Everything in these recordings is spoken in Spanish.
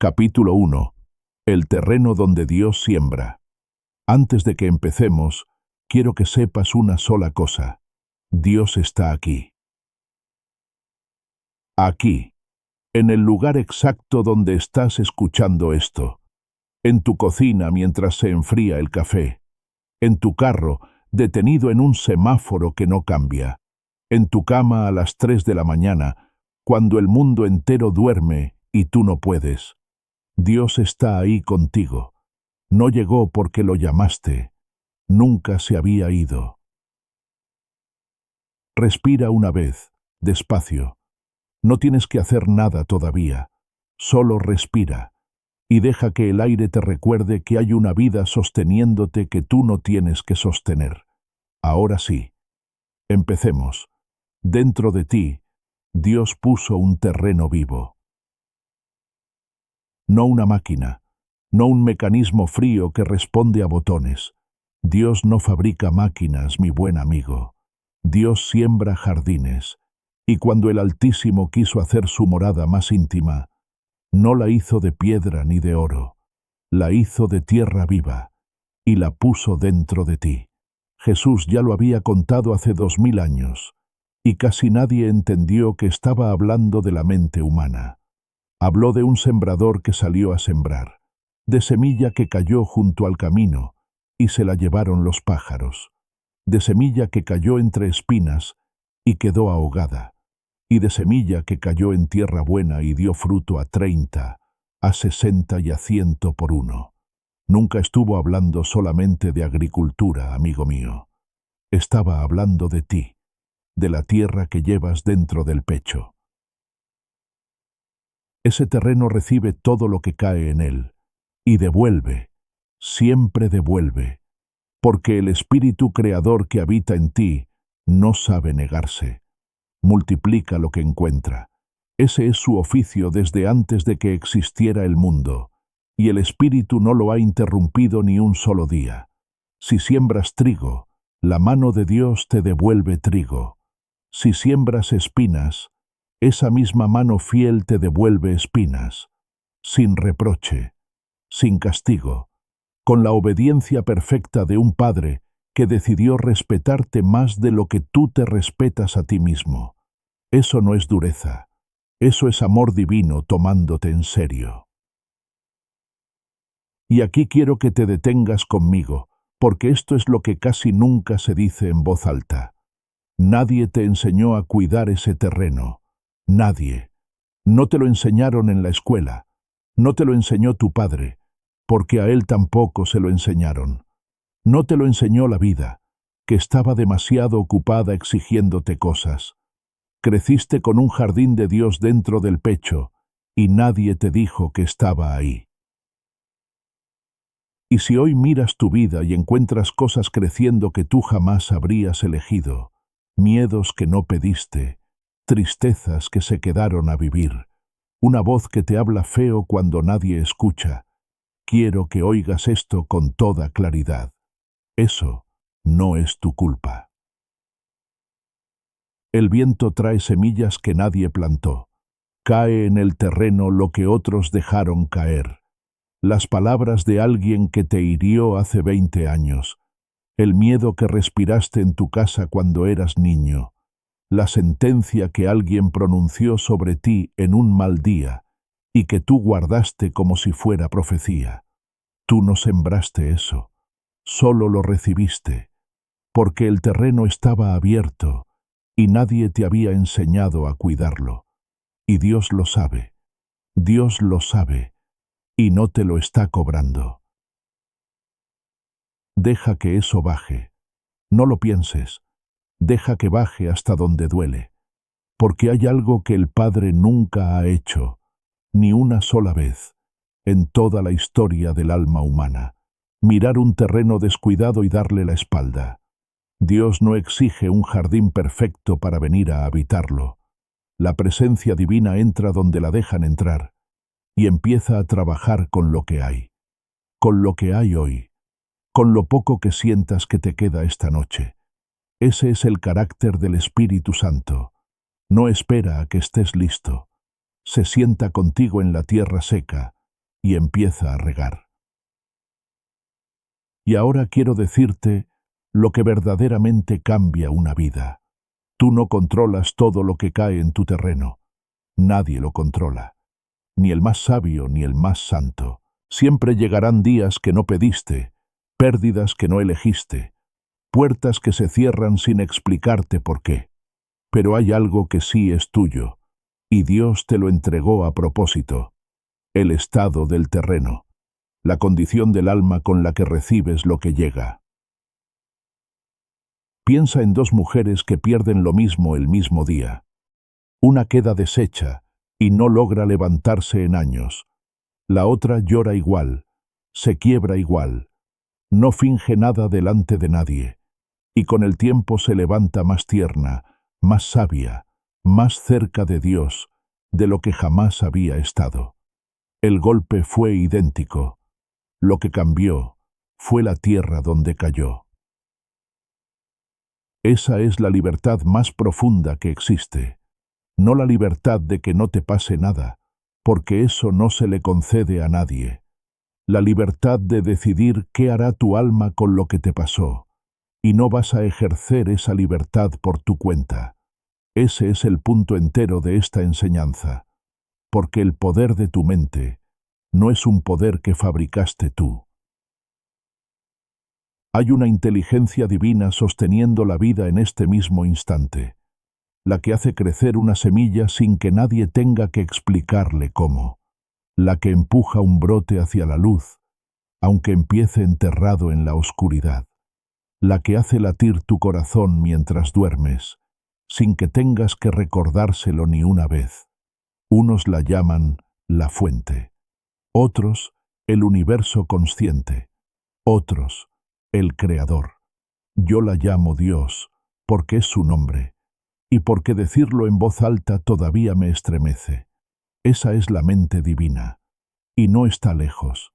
Capítulo 1. El terreno donde Dios siembra. Antes de que empecemos, quiero que sepas una sola cosa. Dios está aquí. Aquí, en el lugar exacto donde estás escuchando esto. En tu cocina mientras se enfría el café. En tu carro, detenido en un semáforo que no cambia. En tu cama a las 3 de la mañana, cuando el mundo entero duerme y tú no puedes. Dios está ahí contigo. No llegó porque lo llamaste. Nunca se había ido. Respira una vez, despacio. No tienes que hacer nada todavía. Solo respira. Y deja que el aire te recuerde que hay una vida sosteniéndote que tú no tienes que sostener. Ahora sí. Empecemos. Dentro de ti, Dios puso un terreno vivo. No una máquina, no un mecanismo frío que responde a botones. Dios no fabrica máquinas, mi buen amigo. Dios siembra jardines. Y cuando el Altísimo quiso hacer su morada más íntima, no la hizo de piedra ni de oro, la hizo de tierra viva, y la puso dentro de ti. Jesús ya lo había contado hace 2000 años, y casi nadie entendió que estaba hablando de la mente humana. Habló de un sembrador que salió a sembrar, de semilla que cayó junto al camino, y se la llevaron los pájaros, de semilla que cayó entre espinas, y quedó ahogada, y de semilla que cayó en tierra buena y dio fruto a 30, a 60 y a 100 por uno. Nunca estuvo hablando solamente de agricultura, amigo mío. Estaba hablando de ti, de la tierra que llevas dentro del pecho. Ese terreno recibe todo lo que cae en él, y devuelve, siempre devuelve, porque el Espíritu Creador que habita en ti no sabe negarse. Multiplica lo que encuentra. Ese es su oficio desde antes de que existiera el mundo, y el Espíritu no lo ha interrumpido ni un solo día. Si siembras trigo, la mano de Dios te devuelve trigo. Si siembras espinas, esa misma mano fiel te devuelve espinas, sin reproche, sin castigo, con la obediencia perfecta de un padre que decidió respetarte más de lo que tú te respetas a ti mismo. Eso no es dureza, eso es amor divino tomándote en serio. Y aquí quiero que te detengas conmigo, porque esto es lo que casi nunca se dice en voz alta. Nadie te enseñó a cuidar ese terreno. Nadie. No te lo enseñaron en la escuela. No te lo enseñó tu padre, porque a él tampoco se lo enseñaron. No te lo enseñó la vida, que estaba demasiado ocupada exigiéndote cosas. Creciste con un jardín de Dios dentro del pecho, y nadie te dijo que estaba ahí. Y si hoy miras tu vida y encuentras cosas creciendo que tú jamás habrías elegido, miedos que no pediste, tristezas que se quedaron a vivir, una voz que te habla feo cuando nadie escucha, quiero que oigas esto con toda claridad. Eso no es tu culpa. El viento trae semillas que nadie plantó. Cae en el terreno lo que otros dejaron caer. Las palabras de alguien que te hirió hace 20 años. El miedo que respiraste en tu casa cuando eras niño. La sentencia que alguien pronunció sobre ti en un mal día y que tú guardaste como si fuera profecía. Tú no sembraste eso, solo lo recibiste, porque el terreno estaba abierto y nadie te había enseñado a cuidarlo. Y Dios lo sabe, y no te lo está cobrando. Deja que eso baje, no lo pienses. Deja que baje hasta donde duele, porque hay algo que el Padre nunca ha hecho, ni una sola vez, en toda la historia del alma humana, mirar un terreno descuidado y darle la espalda. Dios no exige un jardín perfecto para venir a habitarlo. La presencia divina entra donde la dejan entrar, y empieza a trabajar con lo que hay hoy, con lo poco que sientas que te queda esta noche. Ese es el carácter del Espíritu Santo. No espera a que estés listo. Se sienta contigo en la tierra seca, y empieza a regar. Y ahora quiero decirte lo que verdaderamente cambia una vida. Tú no controlas todo lo que cae en tu terreno. Nadie lo controla. Ni el más sabio ni el más santo. Siempre llegarán días que no pediste, pérdidas que no elegiste, puertas que se cierran sin explicarte por qué. Pero hay algo que sí es tuyo, y Dios te lo entregó a propósito: el estado del terreno, la condición del alma con la que recibes lo que llega. Piensa en dos mujeres que pierden lo mismo el mismo día. Una queda deshecha y no logra levantarse en años. La otra llora igual, se quiebra igual, no finge nada delante de nadie, y con el tiempo se levanta más tierna, más sabia, más cerca de Dios, de lo que jamás había estado. El golpe fue idéntico. Lo que cambió fue la tierra donde cayó. Esa es la libertad más profunda que existe. No la libertad de que no te pase nada, porque eso no se le concede a nadie. La libertad de decidir qué hará tu alma con lo que te pasó, y no vas a ejercer esa libertad por tu cuenta. Ese es el punto entero de esta enseñanza, porque el poder de tu mente no es un poder que fabricaste tú. Hay una inteligencia divina sosteniendo la vida en este mismo instante, la que hace crecer una semilla sin que nadie tenga que explicarle cómo, la que empuja un brote hacia la luz, aunque empiece enterrado en la oscuridad, la que hace latir tu corazón mientras duermes, sin que tengas que recordárselo ni una vez. Unos la llaman la fuente, otros el universo consciente, otros el creador. Yo la llamo Dios, porque es su nombre, y porque decirlo en voz alta todavía me estremece. Esa es la mente divina, y no está lejos,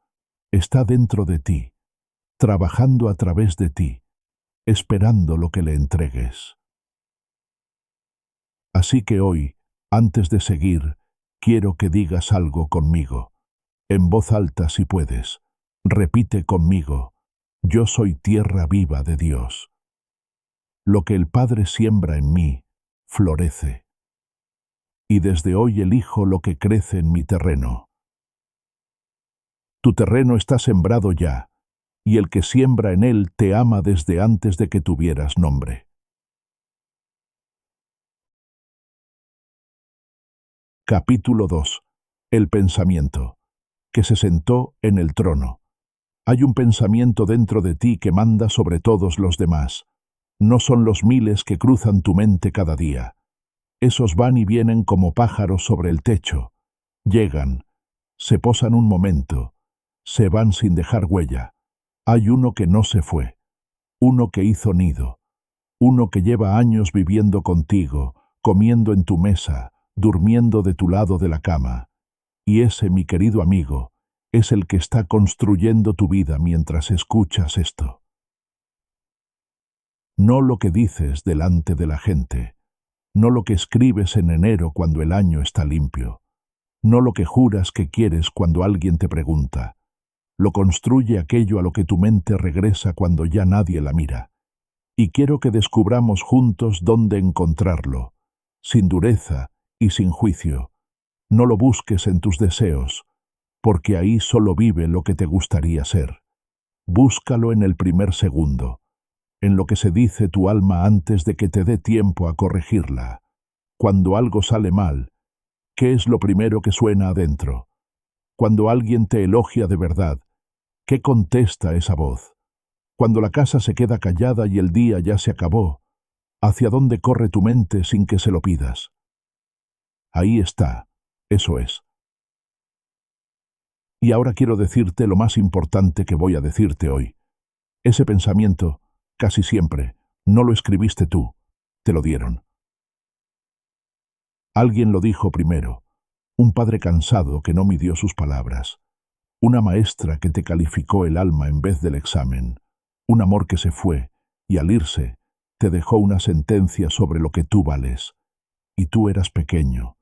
está dentro de ti, trabajando a través de ti, esperando lo que le entregues. Así que hoy, antes de seguir, quiero que digas algo conmigo, en voz alta si puedes. Repite conmigo: yo soy tierra viva de Dios. Lo que el Padre siembra en mí, florece. Y desde hoy elijo lo que crece en mi terreno. Tu terreno está sembrado ya, y el que siembra en él te ama desde antes de que tuvieras nombre. Capítulo 2. El pensamiento, que se sentó en el trono. Hay un pensamiento dentro de ti que manda sobre todos los demás. No son los miles que cruzan tu mente cada día. Esos van y vienen como pájaros sobre el techo. Llegan, se posan un momento, se van sin dejar huella. Hay uno que no se fue, uno que hizo nido, uno que lleva años viviendo contigo, comiendo en tu mesa, durmiendo de tu lado de la cama. Y ese, mi querido amigo, es el que está construyendo tu vida mientras escuchas esto. No lo que dices delante de la gente, no lo que escribes en enero cuando el año está limpio, no lo que juras que quieres cuando alguien te pregunta. Lo construye aquello a lo que tu mente regresa cuando ya nadie la mira. Y quiero que descubramos juntos dónde encontrarlo, sin dureza y sin juicio. No lo busques en tus deseos, porque ahí solo vive lo que te gustaría ser. Búscalo en el primer segundo, en lo que se dice tu alma antes de que te dé tiempo a corregirla. Cuando algo sale mal, ¿qué es lo primero que suena adentro? Cuando alguien te elogia de verdad, ¿qué contesta esa voz? Cuando la casa se queda callada y el día ya se acabó, ¿hacia dónde corre tu mente sin que se lo pidas? Ahí está, eso es. Y ahora quiero decirte lo más importante que voy a decirte hoy. Ese pensamiento, casi siempre, no lo escribiste tú, te lo dieron. Alguien lo dijo primero, un padre cansado que no midió sus palabras, una maestra que te calificó el alma en vez del examen, un amor que se fue y al irse te dejó una sentencia sobre lo que tú vales. Y tú eras pequeño,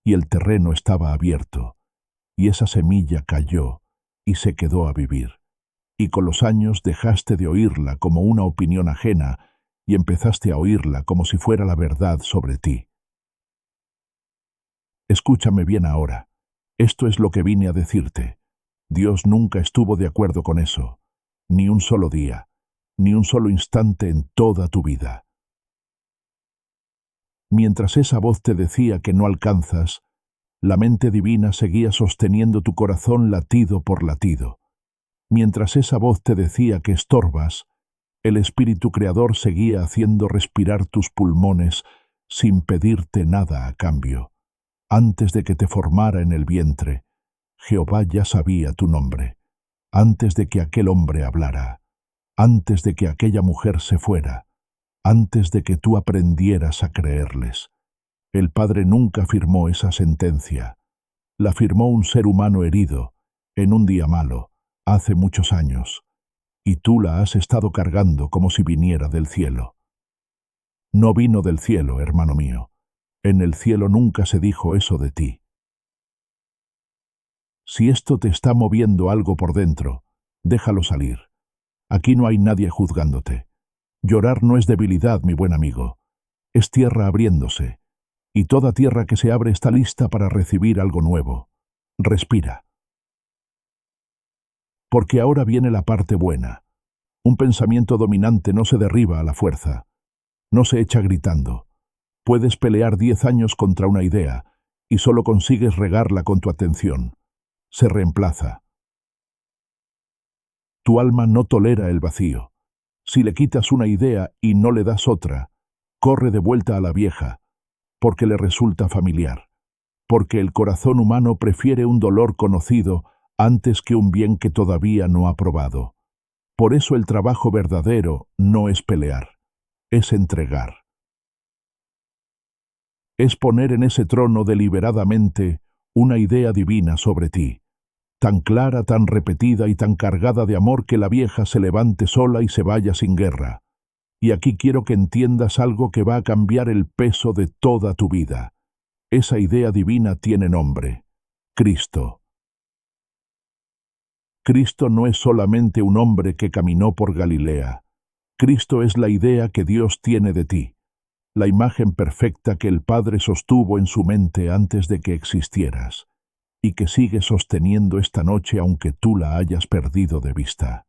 y el terreno estaba abierto, y esa semilla cayó y se quedó a vivir. Y con los años dejaste de oírla como una opinión ajena y empezaste a oírla como si fuera la verdad sobre ti. Escúchame bien ahora. Esto es lo que vine a decirte. Dios nunca estuvo de acuerdo con eso, ni un solo día, ni un solo instante en toda tu vida. Mientras esa voz te decía que no alcanzas, la mente divina seguía sosteniendo tu corazón latido por latido. Mientras esa voz te decía que estorbas, el Espíritu Creador seguía haciendo respirar tus pulmones sin pedirte nada a cambio. Antes de que te formara en el vientre, Jehová ya sabía tu nombre. Antes de que aquel hombre hablara, antes de que aquella mujer se fuera, antes de que tú aprendieras a creerles. El Padre nunca firmó esa sentencia. La firmó un ser humano herido, en un día malo, hace muchos años, y tú la has estado cargando como si viniera del cielo. No vino del cielo, hermano mío. En el cielo nunca se dijo eso de ti. Si esto te está moviendo algo por dentro, déjalo salir. Aquí no hay nadie juzgándote. Llorar no es debilidad, mi buen amigo. Es tierra abriéndose, y toda tierra que se abre está lista para recibir algo nuevo. Respira. Porque ahora viene la parte buena. Un pensamiento dominante no se derriba a la fuerza. No se echa gritando. Puedes pelear 10 años contra una idea, y solo consigues regarla con tu atención. Se reemplaza. Tu alma no tolera el vacío. Si le quitas una idea y no le das otra, corre de vuelta a la vieja, porque le resulta familiar. Porque el corazón humano prefiere un dolor conocido antes que un bien que todavía no ha probado. Por eso el trabajo verdadero no es pelear, es entregar. Es poner en ese trono deliberadamente una idea divina sobre ti, tan clara, tan repetida y tan cargada de amor que la vieja se levante sola y se vaya sin guerra. Y aquí quiero que entiendas algo que va a cambiar el peso de toda tu vida. Esa idea divina tiene nombre: Cristo. Cristo no es solamente un hombre que caminó por Galilea. Cristo es la idea que Dios tiene de ti, la imagen perfecta que el Padre sostuvo en su mente antes de que existieras, y que sigue sosteniendo esta noche aunque tú la hayas perdido de vista.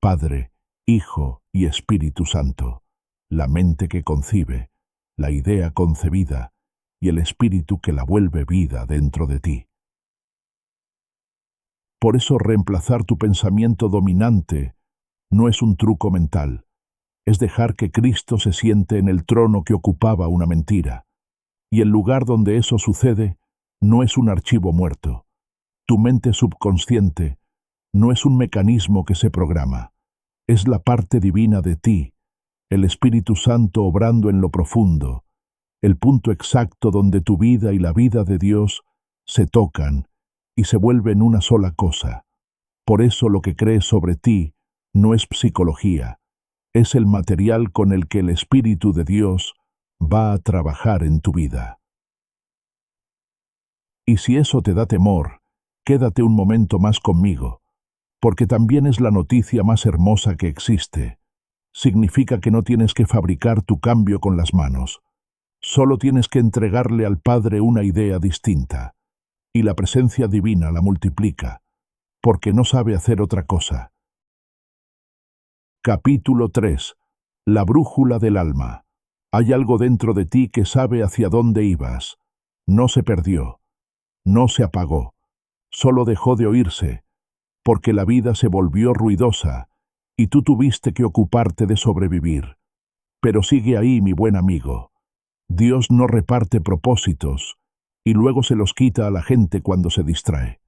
Padre, Hijo y Espíritu Santo, la mente que concibe, la idea concebida y el Espíritu que la vuelve vida dentro de ti. Por eso reemplazar tu pensamiento dominante no es un truco mental, es dejar que Cristo se siente en el trono que ocupaba una mentira. Y el lugar donde eso sucede no es un archivo muerto. Tu mente subconsciente no es un mecanismo que se programa. Es la parte divina de ti, el Espíritu Santo obrando en lo profundo, el punto exacto donde tu vida y la vida de Dios se tocan y se vuelven una sola cosa. Por eso lo que crees sobre ti no es psicología, es el material con el que el Espíritu de Dios va a trabajar en tu vida. Y si eso te da temor, quédate un momento más conmigo, porque también es la noticia más hermosa que existe. Significa que no tienes que fabricar tu cambio con las manos. Solo tienes que entregarle al Padre una idea distinta, y la presencia divina la multiplica, porque no sabe hacer otra cosa. Capítulo 3. La brújula del alma. Hay algo dentro de ti que sabe hacia dónde ibas. No se perdió, no se apagó, solo dejó de oírse, porque la vida se volvió ruidosa, y tú tuviste que ocuparte de sobrevivir. Pero sigue ahí, mi buen amigo. Dios no reparte propósitos, y luego se los quita a la gente cuando se distrae.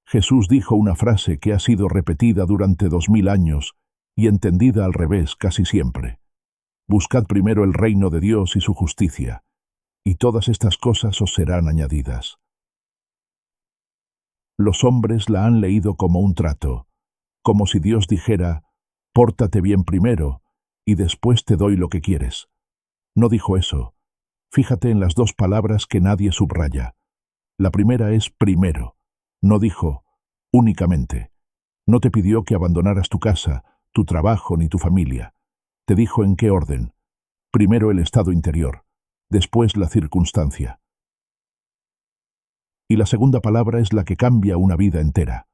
Jesús dijo una frase que ha sido repetida durante 2000 años y entendida al revés casi siempre. Buscad primero el reino de Dios y su justicia, y todas estas cosas os serán añadidas. Los hombres la han leído como un trato, como si Dios dijera: pórtate bien primero, y después te doy lo que quieres. No dijo eso. Fíjate en las dos palabras que nadie subraya: La primera es primero. No dijo únicamente. No te pidió que abandonaras tu casa, tu trabajo ni tu familia. Te dijo en qué orden. Primero el estado interior, después la circunstancia. Y la segunda palabra es la que cambia una vida entera.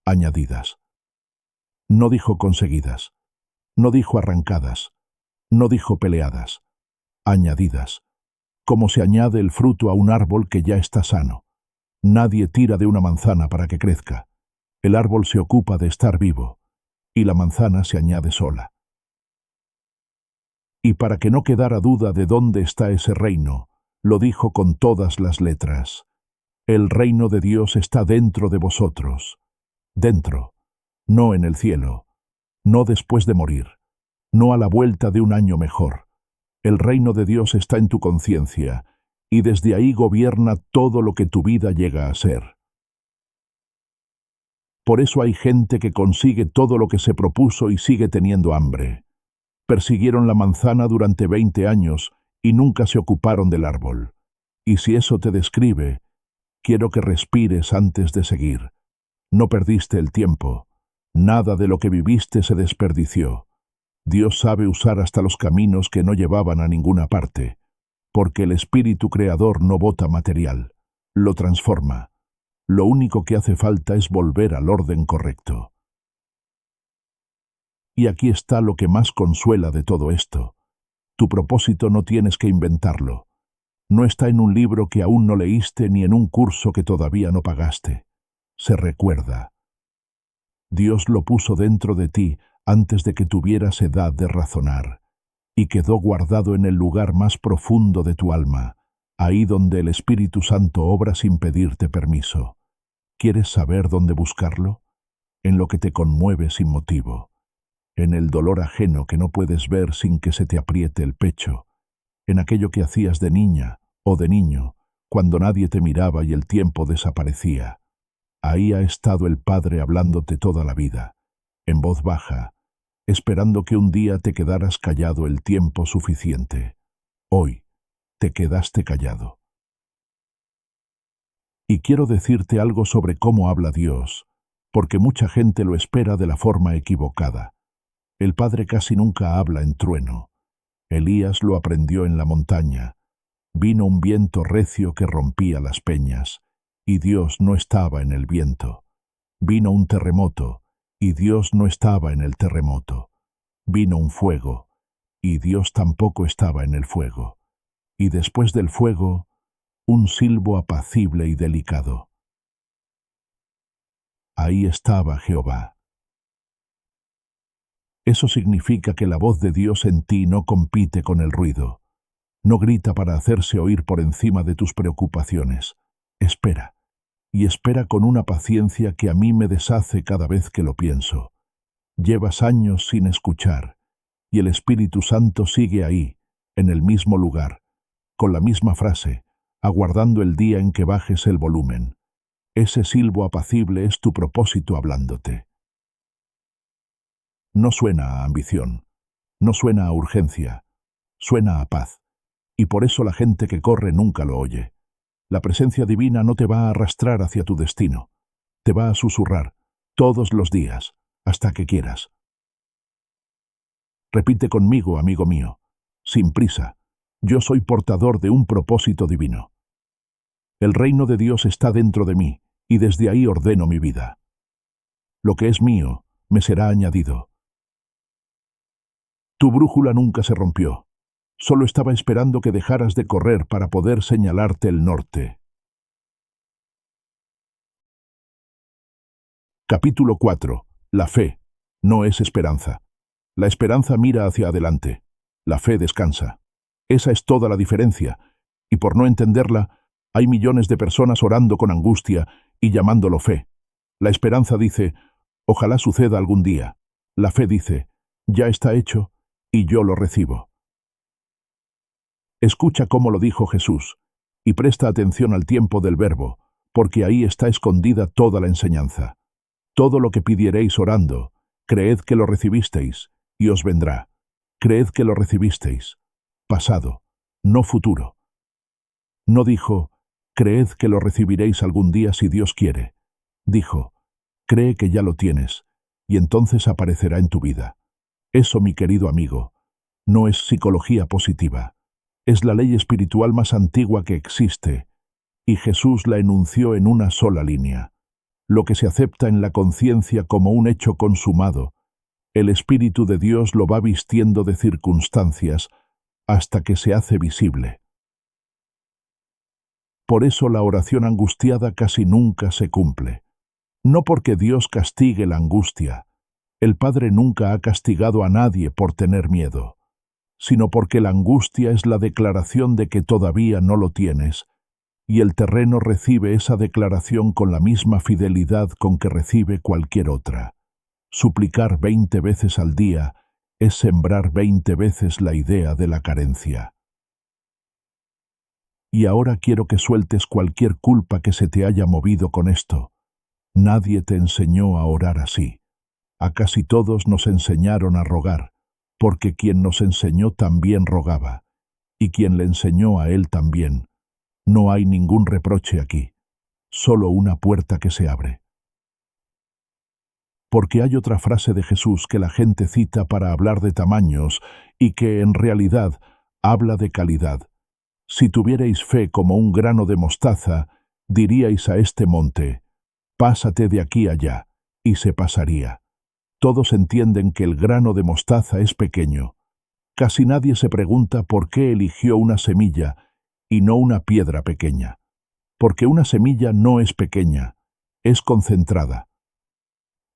Añadidas. No dijo conseguidas. No dijo arrancadas. No dijo peleadas. Añadidas. Como se añade el fruto a un árbol que ya está sano. Nadie tira de una manzana para que crezca. El árbol se ocupa de estar vivo, y la manzana se añade sola. Y para que no quedara duda de dónde está ese reino, lo dijo con todas las letras. El reino de Dios está dentro de vosotros. Dentro, no en el cielo, no después de morir, no a la vuelta de un año mejor. El reino de Dios está en tu conciencia, y desde ahí gobierna todo lo que tu vida llega a ser. Por eso hay gente que consigue todo lo que se propuso y sigue teniendo hambre. Persiguieron la manzana durante 20 años y nunca se ocuparon del árbol. Y si eso te describe, quiero que respires antes de seguir. No perdiste el tiempo. Nada de lo que viviste se desperdició. Dios sabe usar hasta los caminos que no llevaban a ninguna parte, porque el Espíritu Creador no bota material, lo transforma. Lo único que hace falta es volver al orden correcto. Y aquí está lo que más consuela de todo esto. Tu propósito no tienes que inventarlo. No está en un libro que aún no leíste ni en un curso que todavía no pagaste. Se recuerda. Dios lo puso dentro de ti antes de que tuvieras edad de razonar, y quedó guardado en el lugar más profundo de tu alma, ahí donde el Espíritu Santo obra sin pedirte permiso. ¿Quieres saber dónde buscarlo? En lo que te conmueve sin motivo, en el dolor ajeno que no puedes ver sin que se te apriete el pecho, en aquello que hacías de niña o de niño, cuando nadie te miraba y el tiempo desaparecía. Ahí ha estado el Padre hablándote toda la vida, en voz baja, esperando que un día te quedaras callado el tiempo suficiente. Hoy te quedaste callado. Y quiero decirte algo sobre cómo habla Dios, porque mucha gente lo espera de la forma equivocada. El Padre casi nunca habla en trueno. Elías lo aprendió en la montaña. Vino un viento recio que rompía las peñas, y Dios no estaba en el viento. Vino un terremoto, y Dios no estaba en el terremoto. Vino un fuego, y Dios tampoco estaba en el fuego. Y después del fuego, un silbo apacible y delicado. Ahí estaba Jehová. Eso significa que la voz de Dios en ti no compite con el ruido. No grita para hacerse oír por encima de tus preocupaciones. Espera, y espera con una paciencia que a mí me deshace cada vez que lo pienso. Llevas años sin escuchar, y el Espíritu Santo sigue ahí, en el mismo lugar, con la misma frase, aguardando el día en que bajes el volumen. Ese silbo apacible es tu propósito hablándote. No suena a ambición, no suena a urgencia, suena a paz, y por eso la gente que corre nunca lo oye. La presencia divina no te va a arrastrar hacia tu destino, te va a susurrar, todos los días, hasta que quieras. Repite conmigo, amigo mío, sin prisa, yo soy portador de un propósito divino. El reino de Dios está dentro de mí, y desde ahí ordeno mi vida. Lo que es mío, me será añadido. Tu brújula nunca se rompió. Solo estaba esperando que dejaras de correr para poder señalarte el norte. Capítulo 4. La fe no es esperanza. La esperanza mira hacia adelante. La fe descansa. Esa es toda la diferencia, y por no entenderla, hay millones de personas orando con angustia y llamándolo fe. La esperanza dice, ojalá suceda algún día. La fe dice, ya está hecho, y yo lo recibo. Escucha cómo lo dijo Jesús, y presta atención al tiempo del verbo, porque ahí está escondida toda la enseñanza. Todo lo que pidiereis orando, creed que lo recibisteis, y os vendrá. Creed que lo recibisteis. Pasado, no futuro. No dijo, Creed que lo recibiréis algún día si Dios quiere. Dijo, cree que ya lo tienes, y entonces aparecerá en tu vida. Eso, mi querido amigo, no es psicología positiva. Es la ley espiritual más antigua que existe, y Jesús la enunció en una sola línea. Lo que se acepta en la conciencia como un hecho consumado, el Espíritu de Dios lo va vistiendo de circunstancias hasta que se hace visible. Por eso la oración angustiada casi nunca se cumple. No porque Dios castigue la angustia, el Padre nunca ha castigado a nadie por tener miedo, sino porque la angustia es la declaración de que todavía no lo tienes, y el terreno recibe esa declaración con la misma fidelidad con que recibe cualquier otra. Suplicar 20 veces al día es sembrar 20 veces la idea de la carencia. Y ahora quiero que sueltes cualquier culpa que se te haya movido con esto. Nadie te enseñó a orar así. A casi todos nos enseñaron a rogar, porque quien nos enseñó también rogaba, y quien le enseñó a él también. No hay ningún reproche aquí, solo una puerta que se abre. Porque hay otra frase de Jesús que la gente cita para hablar de tamaños y que en realidad habla de calidad. Si tuvierais fe como un grano de mostaza, diríais a este monte, pásate de aquí allá, y se pasaría. Todos entienden que el grano de mostaza es pequeño. Casi nadie se pregunta por qué eligió una semilla y no una piedra pequeña. Porque una semilla no es pequeña, es concentrada.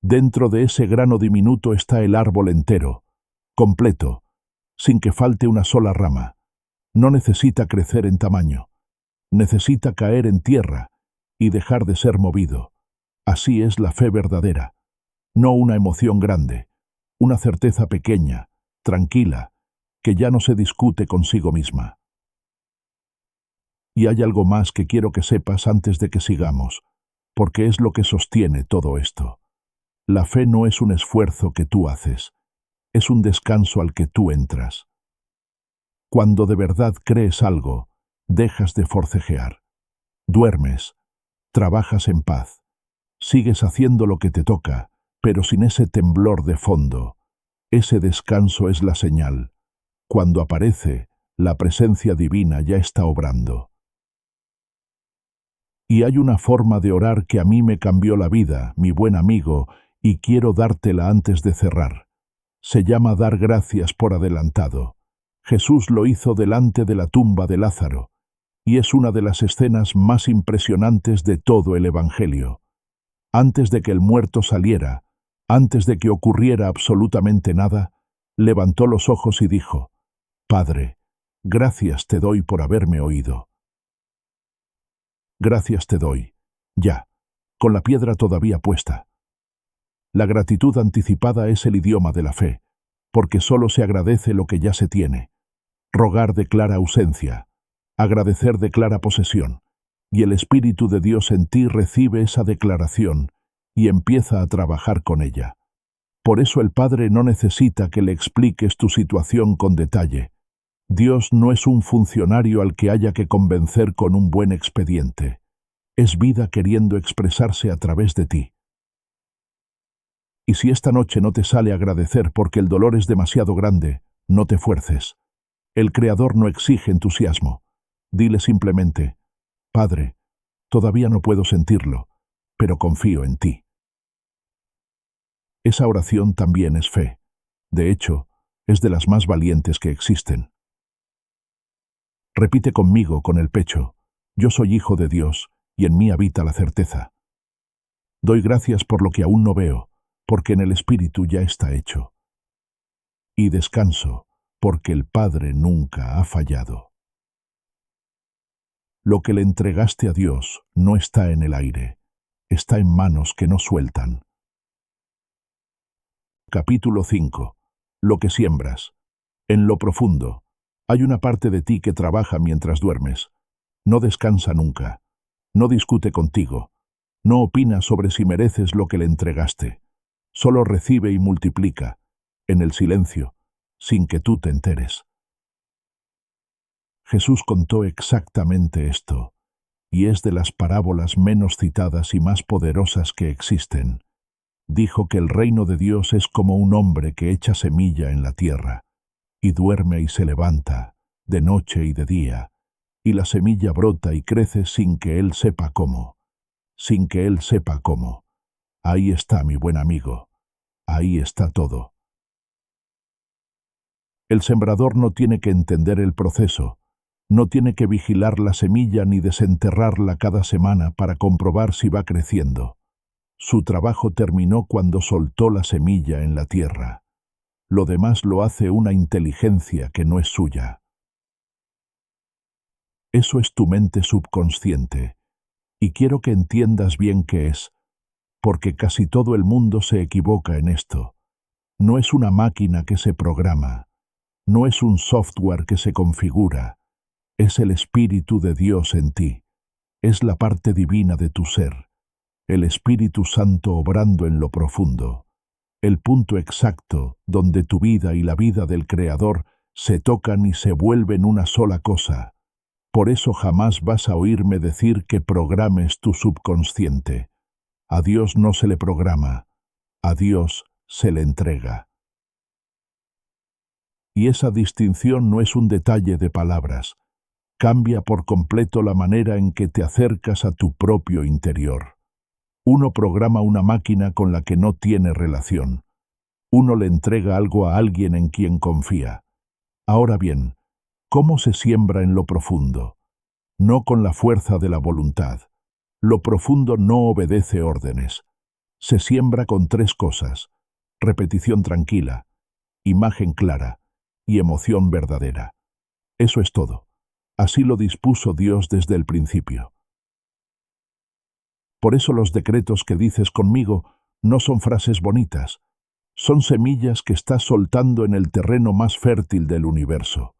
Dentro de ese grano diminuto está el árbol entero, completo, sin que falte una sola rama. No necesita crecer en tamaño, necesita caer en tierra y dejar de ser movido. Así es la fe verdadera, no una emoción grande, una certeza pequeña, tranquila, que ya no se discute consigo misma. Y hay algo más que quiero que sepas antes de que sigamos, porque es lo que sostiene todo esto. La fe no es un esfuerzo que tú haces, es un descanso al que tú entras. Cuando de verdad crees algo, dejas de forcejear. Duermes, trabajas en paz, sigues haciendo lo que te toca, pero sin ese temblor de fondo. Ese descanso es la señal. Cuando aparece, la presencia divina ya está obrando. Y hay una forma de orar que a mí me cambió la vida, mi buen amigo, y quiero dártela antes de cerrar. Se llama dar gracias por adelantado. Jesús lo hizo delante de la tumba de Lázaro, y es una de las escenas más impresionantes de todo el Evangelio. Antes de que el muerto saliera, antes de que ocurriera absolutamente nada, levantó los ojos y dijo, Padre, gracias te doy por haberme oído. Gracias te doy, ya, con la piedra todavía puesta. La gratitud anticipada es el idioma de la fe, porque solo se agradece lo que ya se tiene. Rogar declara ausencia, agradecer declara posesión, y el Espíritu de Dios en ti recibe esa declaración y empieza a trabajar con ella. Por eso el Padre no necesita que le expliques tu situación con detalle. Dios no es un funcionario al que haya que convencer con un buen expediente. Es vida queriendo expresarse a través de ti. Y si esta noche no te sale agradecer porque el dolor es demasiado grande, no te fuerces. El Creador no exige entusiasmo. Dile simplemente, Padre, todavía no puedo sentirlo, pero confío en ti. Esa oración también es fe. De hecho, es de las más valientes que existen. Repite conmigo con el pecho, yo soy hijo de Dios, y en mí habita la certeza. Doy gracias por lo que aún no veo, porque en el Espíritu ya está hecho. Y descanso, porque el Padre nunca ha fallado. Lo que le entregaste a Dios no está en el aire, está en manos que no sueltan. Capítulo 5. Lo que siembras. En lo profundo, hay una parte de ti que trabaja mientras duermes. No descansa nunca. No discute contigo. No opina sobre si mereces lo que le entregaste. Solo recibe y multiplica, en el silencio, sin que tú te enteres. Jesús contó exactamente esto. y es de las parábolas menos citadas y más poderosas que existen. Dijo que el reino de Dios es como un hombre que echa semilla en la tierra, y duerme y se levanta, de noche y de día, y la semilla brota y crece sin que él sepa cómo. Sin que él sepa cómo. Ahí está, mi buen amigo. Ahí está todo. El sembrador no tiene que entender el proceso, no tiene que vigilar la semilla ni desenterrarla cada semana para comprobar si va creciendo. Su trabajo terminó cuando soltó la semilla en la tierra. Lo demás lo hace una inteligencia que no es suya. Eso es tu mente subconsciente, y quiero que entiendas bien qué es, porque casi todo el mundo se equivoca en esto. No es una máquina que se programa, no es un software que se configura, es el Espíritu de Dios en ti, es la parte divina de tu ser, el Espíritu Santo obrando en lo profundo, el punto exacto donde tu vida y la vida del Creador se tocan y se vuelven una sola cosa. Por eso jamás vas a oírme decir que programes tu subconsciente. A Dios no se le programa, a Dios se le entrega. Y esa distinción no es un detalle de palabras, cambia por completo la manera en que te acercas a tu propio interior. Uno programa una máquina con la que no tiene relación. Uno le entrega algo a alguien en quien confía. Ahora bien, ¿cómo se siembra en lo profundo? No con la fuerza de la voluntad. Lo profundo no obedece órdenes. Se siembra con tres cosas: repetición tranquila, imagen clara y emoción verdadera. Eso es todo. Así lo dispuso Dios desde el principio. Por eso los decretos que dices conmigo no son frases bonitas, son semillas que estás soltando en el terreno más fértil del universo.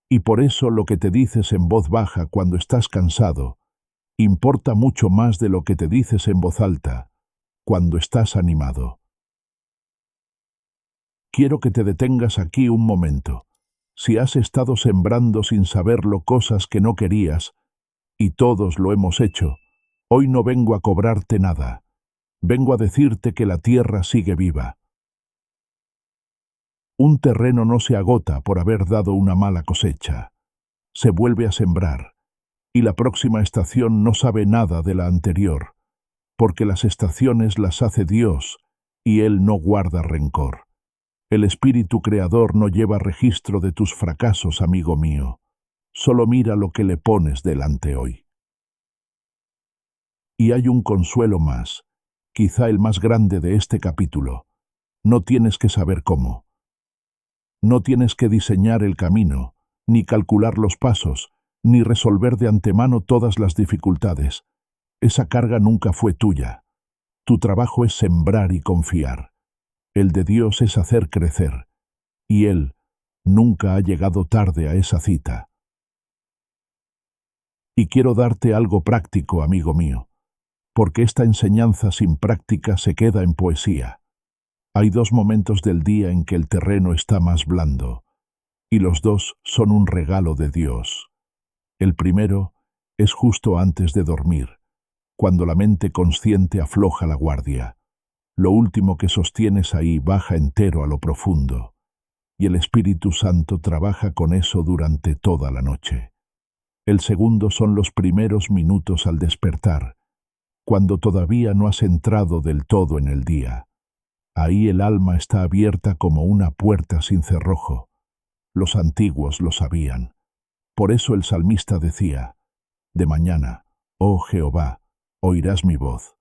Y por eso lo que te dices en voz baja cuando estás cansado importa mucho más de lo que te dices en voz alta cuando estás animado. Quiero que te detengas aquí un momento. Si has estado sembrando sin saberlo cosas que no querías, y todos lo hemos hecho, hoy no vengo a cobrarte nada. Vengo a decirte que la tierra sigue viva. Un terreno no se agota por haber dado una mala cosecha. Se vuelve a sembrar, y la próxima estación no sabe nada de la anterior, porque las estaciones las hace Dios, y Él no guarda rencor. El Espíritu Creador no lleva registro de tus fracasos, amigo mío. Solo mira lo que le pones delante hoy. Y hay un consuelo más, quizá el más grande de este capítulo. No tienes que saber cómo. No tienes que diseñar el camino, ni calcular los pasos, ni resolver de antemano todas las dificultades. Esa carga nunca fue tuya. Tu trabajo es sembrar y confiar. El de Dios es hacer crecer, y Él nunca ha llegado tarde a esa cita. Y quiero darte algo práctico, amigo mío, porque esta enseñanza sin práctica se queda en poesía. Hay dos momentos del día en que el terreno está más blando, y los dos son un regalo de Dios. El primero es justo antes de dormir, cuando la mente consciente afloja la guardia. Lo último que sostienes ahí baja entero a lo profundo, y el Espíritu Santo trabaja con eso durante toda la noche. El segundo son los primeros minutos al despertar, cuando todavía no has entrado del todo en el día. Ahí el alma está abierta como una puerta sin cerrojo. Los antiguos lo sabían. Por eso el salmista decía: de mañana, oh Jehová, oirás mi voz.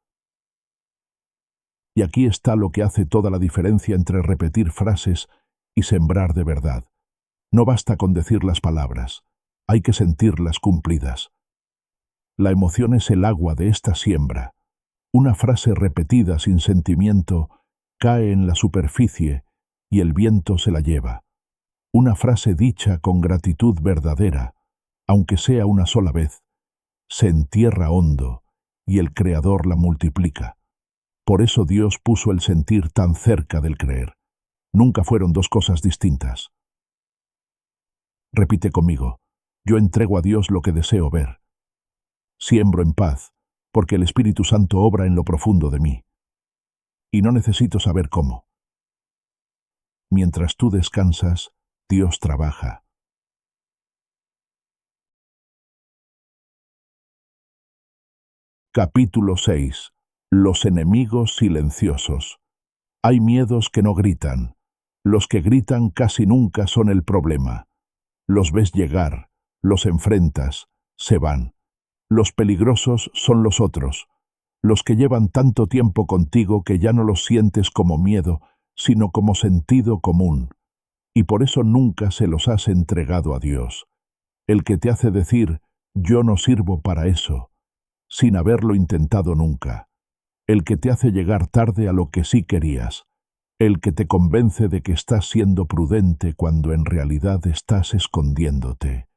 Y aquí está lo que hace toda la diferencia entre repetir frases y sembrar de verdad. No basta con decir las palabras, hay que sentirlas cumplidas. La emoción es el agua de esta siembra. Una frase repetida sin sentimiento cae en la superficie y el viento se la lleva. Una frase dicha con gratitud verdadera, aunque sea una sola vez, se entierra hondo y el Creador la multiplica. Por eso Dios puso el sentir tan cerca del creer. Nunca fueron dos cosas distintas. Repite conmigo: yo entrego a Dios lo que deseo ver. Siembro en paz, porque el Espíritu Santo obra en lo profundo de mí. Y no necesito saber cómo. Mientras tú descansas, Dios trabaja. Capítulo 6. Los enemigos silenciosos. Hay miedos que no gritan. Los que gritan casi nunca son el problema. Los ves llegar, los enfrentas, se van. Los peligrosos son los otros, los que llevan tanto tiempo contigo que ya no los sientes como miedo, sino como sentido común. Y por eso nunca se los has entregado a Dios, el que te hace decir, yo no sirvo para eso, sin haberlo intentado nunca, el que te hace llegar tarde a lo que sí querías, el que te convence de que estás siendo prudente cuando en realidad estás escondiéndote.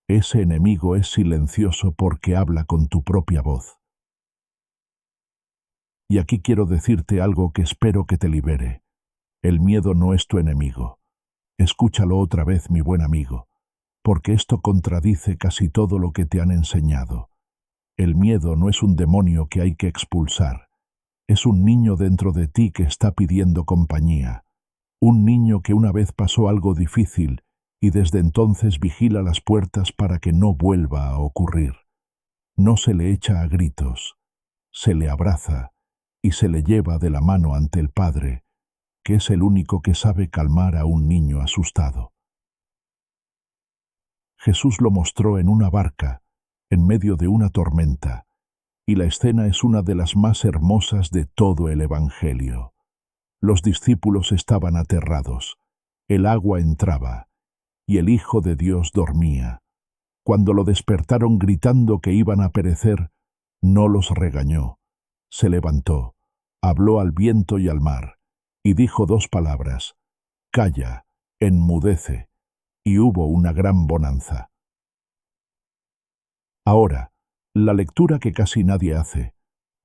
Ese enemigo es silencioso porque habla con tu propia voz. Y aquí quiero decirte algo que espero que te libere. El miedo no es tu enemigo. Escúchalo otra vez, mi buen amigo, porque esto contradice casi todo lo que te han enseñado. El miedo no es un demonio que hay que expulsar. Es un niño dentro de ti que está pidiendo compañía. Un niño que una vez pasó algo difícil y desde entonces vigila las puertas para que no vuelva a ocurrir. No se le echa a gritos, se le abraza y se le lleva de la mano ante el Padre, que es el único que sabe calmar a un niño asustado. Jesús lo mostró en una barca, en medio de una tormenta, y la escena es una de las más hermosas de todo el Evangelio. Los discípulos estaban aterrados, el agua entraba, y el Hijo de Dios dormía. Cuando lo despertaron gritando que iban a perecer, no los regañó. Se levantó, habló al viento y al mar, y dijo 2 palabras: calla, enmudece, y hubo una gran bonanza. Ahora, la lectura que casi nadie hace.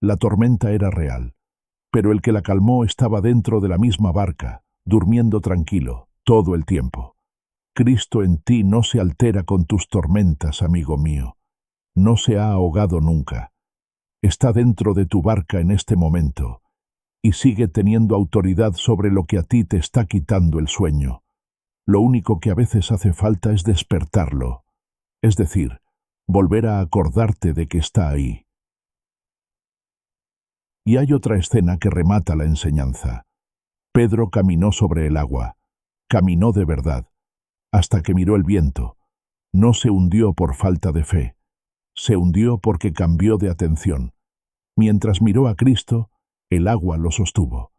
La tormenta era real, pero el que la calmó estaba dentro de la misma barca, durmiendo tranquilo, todo el tiempo. Cristo en ti no se altera con tus tormentas, amigo mío. No se ha ahogado nunca. Está dentro de tu barca en este momento, y sigue teniendo autoridad sobre lo que a ti te está quitando el sueño. Lo único que a veces hace falta es despertarlo, es decir, volver a acordarte de que está ahí. Y hay otra escena que remata la enseñanza. Pedro caminó sobre el agua, caminó de verdad, hasta que miró el viento. No se hundió por falta de fe, se hundió porque cambió de atención. Mientras miró a Cristo, el agua lo sostuvo.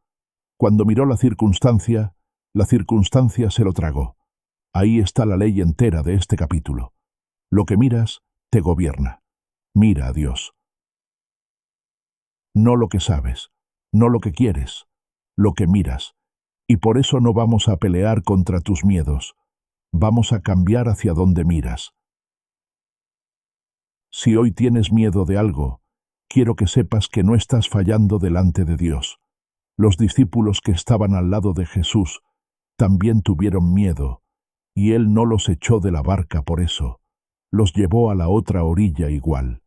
Cuando miró la circunstancia se lo tragó. Ahí está la ley entera de este capítulo. Lo que miras te gobierna. Mira a Dios. No lo que sabes, no lo que quieres, lo que miras. Y por eso no vamos a pelear contra tus miedos. Vamos a cambiar hacia donde miras. Si hoy tienes miedo de algo, quiero que sepas que no estás fallando delante de Dios. Los discípulos que estaban al lado de Jesús también tuvieron miedo, y Él no los echó de la barca por eso. Los llevó a la otra orilla igual.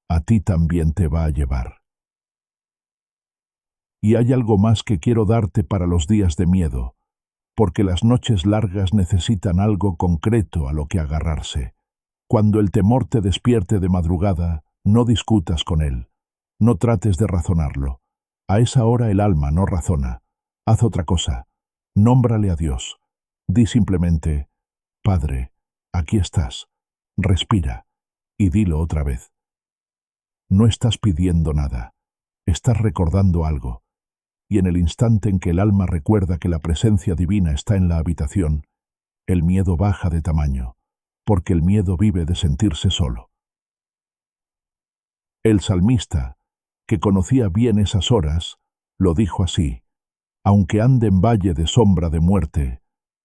A ti también te va a llevar. Y hay algo más que quiero darte para los días de miedo, porque las noches largas necesitan algo concreto a lo que agarrarse. Cuando el temor te despierte de madrugada, no discutas con él, no trates de razonarlo. A esa hora el alma no razona. Haz otra cosa, nómbrale a Dios. Di simplemente: Padre, aquí estás, respira, y dilo otra vez. No estás pidiendo nada, estás recordando algo, y en el instante en que el alma recuerda que la presencia divina está en la habitación, el miedo baja de tamaño, porque el miedo vive de sentirse solo. El salmista, que conocía bien esas horas, lo dijo así: aunque ande en valle de sombra de muerte,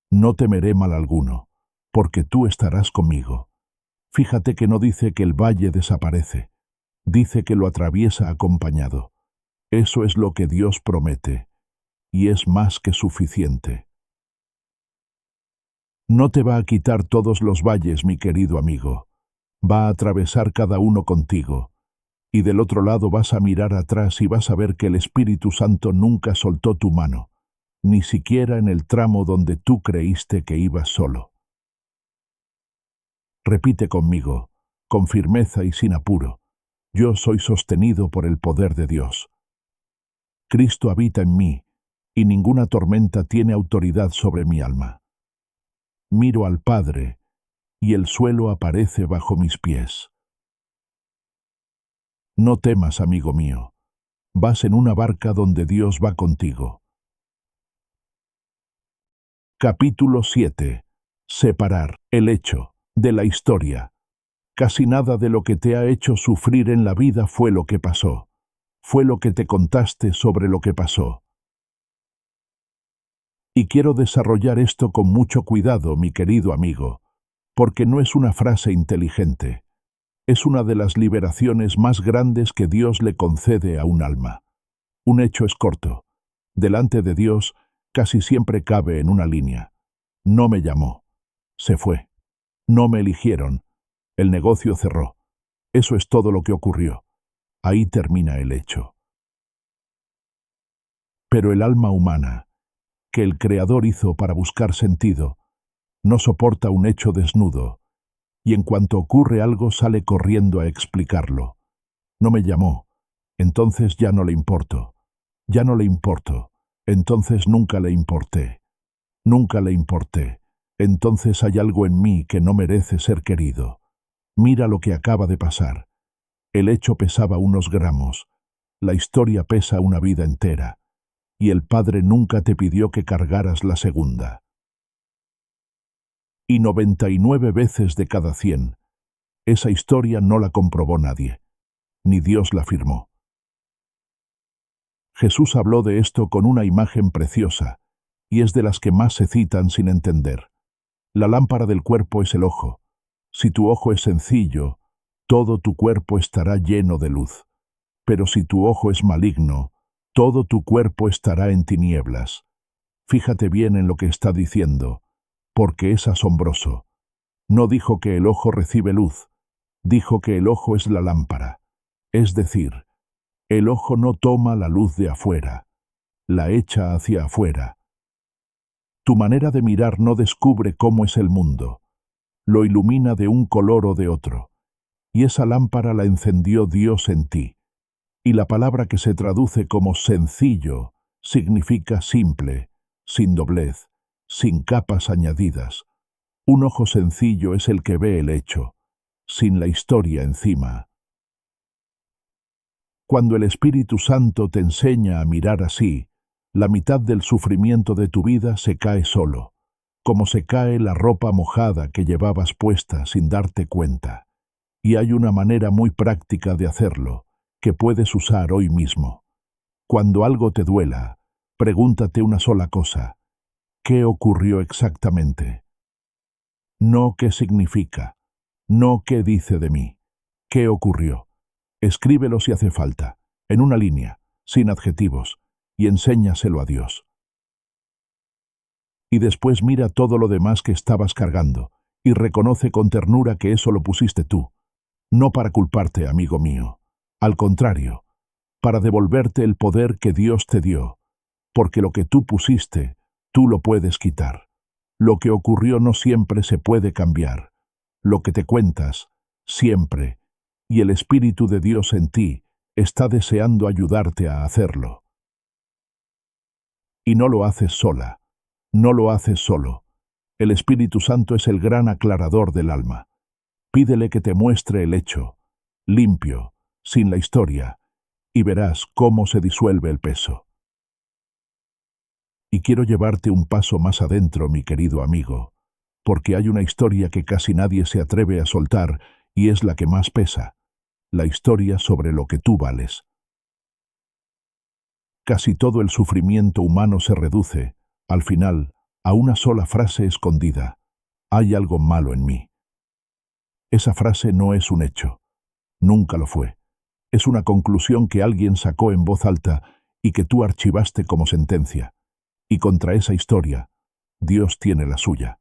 no temeré mal alguno, porque tú estarás conmigo. Fíjate que no dice que el valle desaparece, dice que lo atraviesa acompañado. Eso es lo que Dios promete, y es más que suficiente. No te va a quitar todos los valles, mi querido amigo. Va a atravesar cada uno contigo. Y del otro lado vas a mirar atrás y vas a ver que el Espíritu Santo nunca soltó tu mano, ni siquiera en el tramo donde tú creíste que ibas solo. Repite conmigo, con firmeza y sin apuro: yo soy sostenido por el poder de Dios. Cristo habita en mí, y ninguna tormenta tiene autoridad sobre mi alma. Miro al Padre, y el suelo aparece bajo mis pies. No temas, amigo mío. Vas en una barca donde Dios va contigo. Capítulo 7. Separar el hecho de la historia. Casi nada de lo que te ha hecho sufrir en la vida fue lo que pasó. Fue lo que te contaste sobre lo que pasó. Y quiero desarrollar esto con mucho cuidado, mi querido amigo, porque no es una frase inteligente. Es una de las liberaciones más grandes que Dios le concede a un alma. Un hecho es corto. Delante de Dios casi siempre cabe en una línea. No me llamó. Se fue. No me eligieron. El negocio cerró. Eso es todo lo que ocurrió. Ahí termina el hecho. Pero el alma humana, que el Creador hizo para buscar sentido, no soporta un hecho desnudo, y en cuanto ocurre algo sale corriendo a explicarlo. No me llamó. Entonces ya no le importo. Ya no le importo. Entonces nunca le importé. Nunca le importé. Entonces hay algo en mí que no merece ser querido. Mira lo que acaba de pasar. El hecho pesaba unos gramos. La historia pesa una vida entera. Y el Padre nunca te pidió que cargaras la segunda. Y 99 veces de cada 100, esa historia no la comprobó nadie, ni Dios la firmó. Jesús habló de esto con una imagen preciosa, y es de las que más se citan sin entender. La lámpara del cuerpo es el ojo. Si tu ojo es sencillo, todo tu cuerpo estará lleno de luz. Pero si tu ojo es maligno, todo tu cuerpo estará en tinieblas. Fíjate bien en lo que está diciendo, porque es asombroso. No dijo que el ojo recibe luz, dijo que el ojo es la lámpara. Es decir, el ojo no toma la luz de afuera, la echa hacia afuera. Tu manera de mirar no descubre cómo es el mundo, lo ilumina de un color o de otro, y esa lámpara la encendió Dios en ti. Y la palabra que se traduce como sencillo significa simple, sin doblez, sin capas añadidas. Un ojo sencillo es el que ve el hecho, sin la historia encima. Cuando el Espíritu Santo te enseña a mirar así, la mitad del sufrimiento de tu vida se cae solo, como se cae la ropa mojada que llevabas puesta sin darte cuenta. Y hay una manera muy práctica de hacerlo, que puedes usar hoy mismo. Cuando algo te duela, pregúntate una sola cosa: ¿qué ocurrió exactamente? No qué significa, no qué dice de mí. ¿Qué ocurrió? Escríbelo si hace falta, en una línea, sin adjetivos, y enséñaselo a Dios. Y después mira todo lo demás que estabas cargando, y reconoce con ternura que eso lo pusiste tú. No para culparte, amigo mío. Al contrario, para devolverte el poder que Dios te dio, porque lo que tú pusiste, tú lo puedes quitar. Lo que ocurrió no siempre se puede cambiar. Lo que te cuentas, siempre, y el Espíritu de Dios en ti está deseando ayudarte a hacerlo. Y no lo haces sola, no lo haces solo. El Espíritu Santo es el gran aclarador del alma. Pídele que te muestre el hecho, limpio, sin la historia, y verás cómo se disuelve el peso. Y quiero llevarte un paso más adentro, mi querido amigo, porque hay una historia que casi nadie se atreve a soltar y es la que más pesa, la historia sobre lo que tú vales. Casi todo el sufrimiento humano se reduce, al final, a una sola frase escondida: hay algo malo en mí. Esa frase no es un hecho, nunca lo fue. Es una conclusión que alguien sacó en voz alta y que tú archivaste como sentencia. Y contra esa historia, Dios tiene la suya.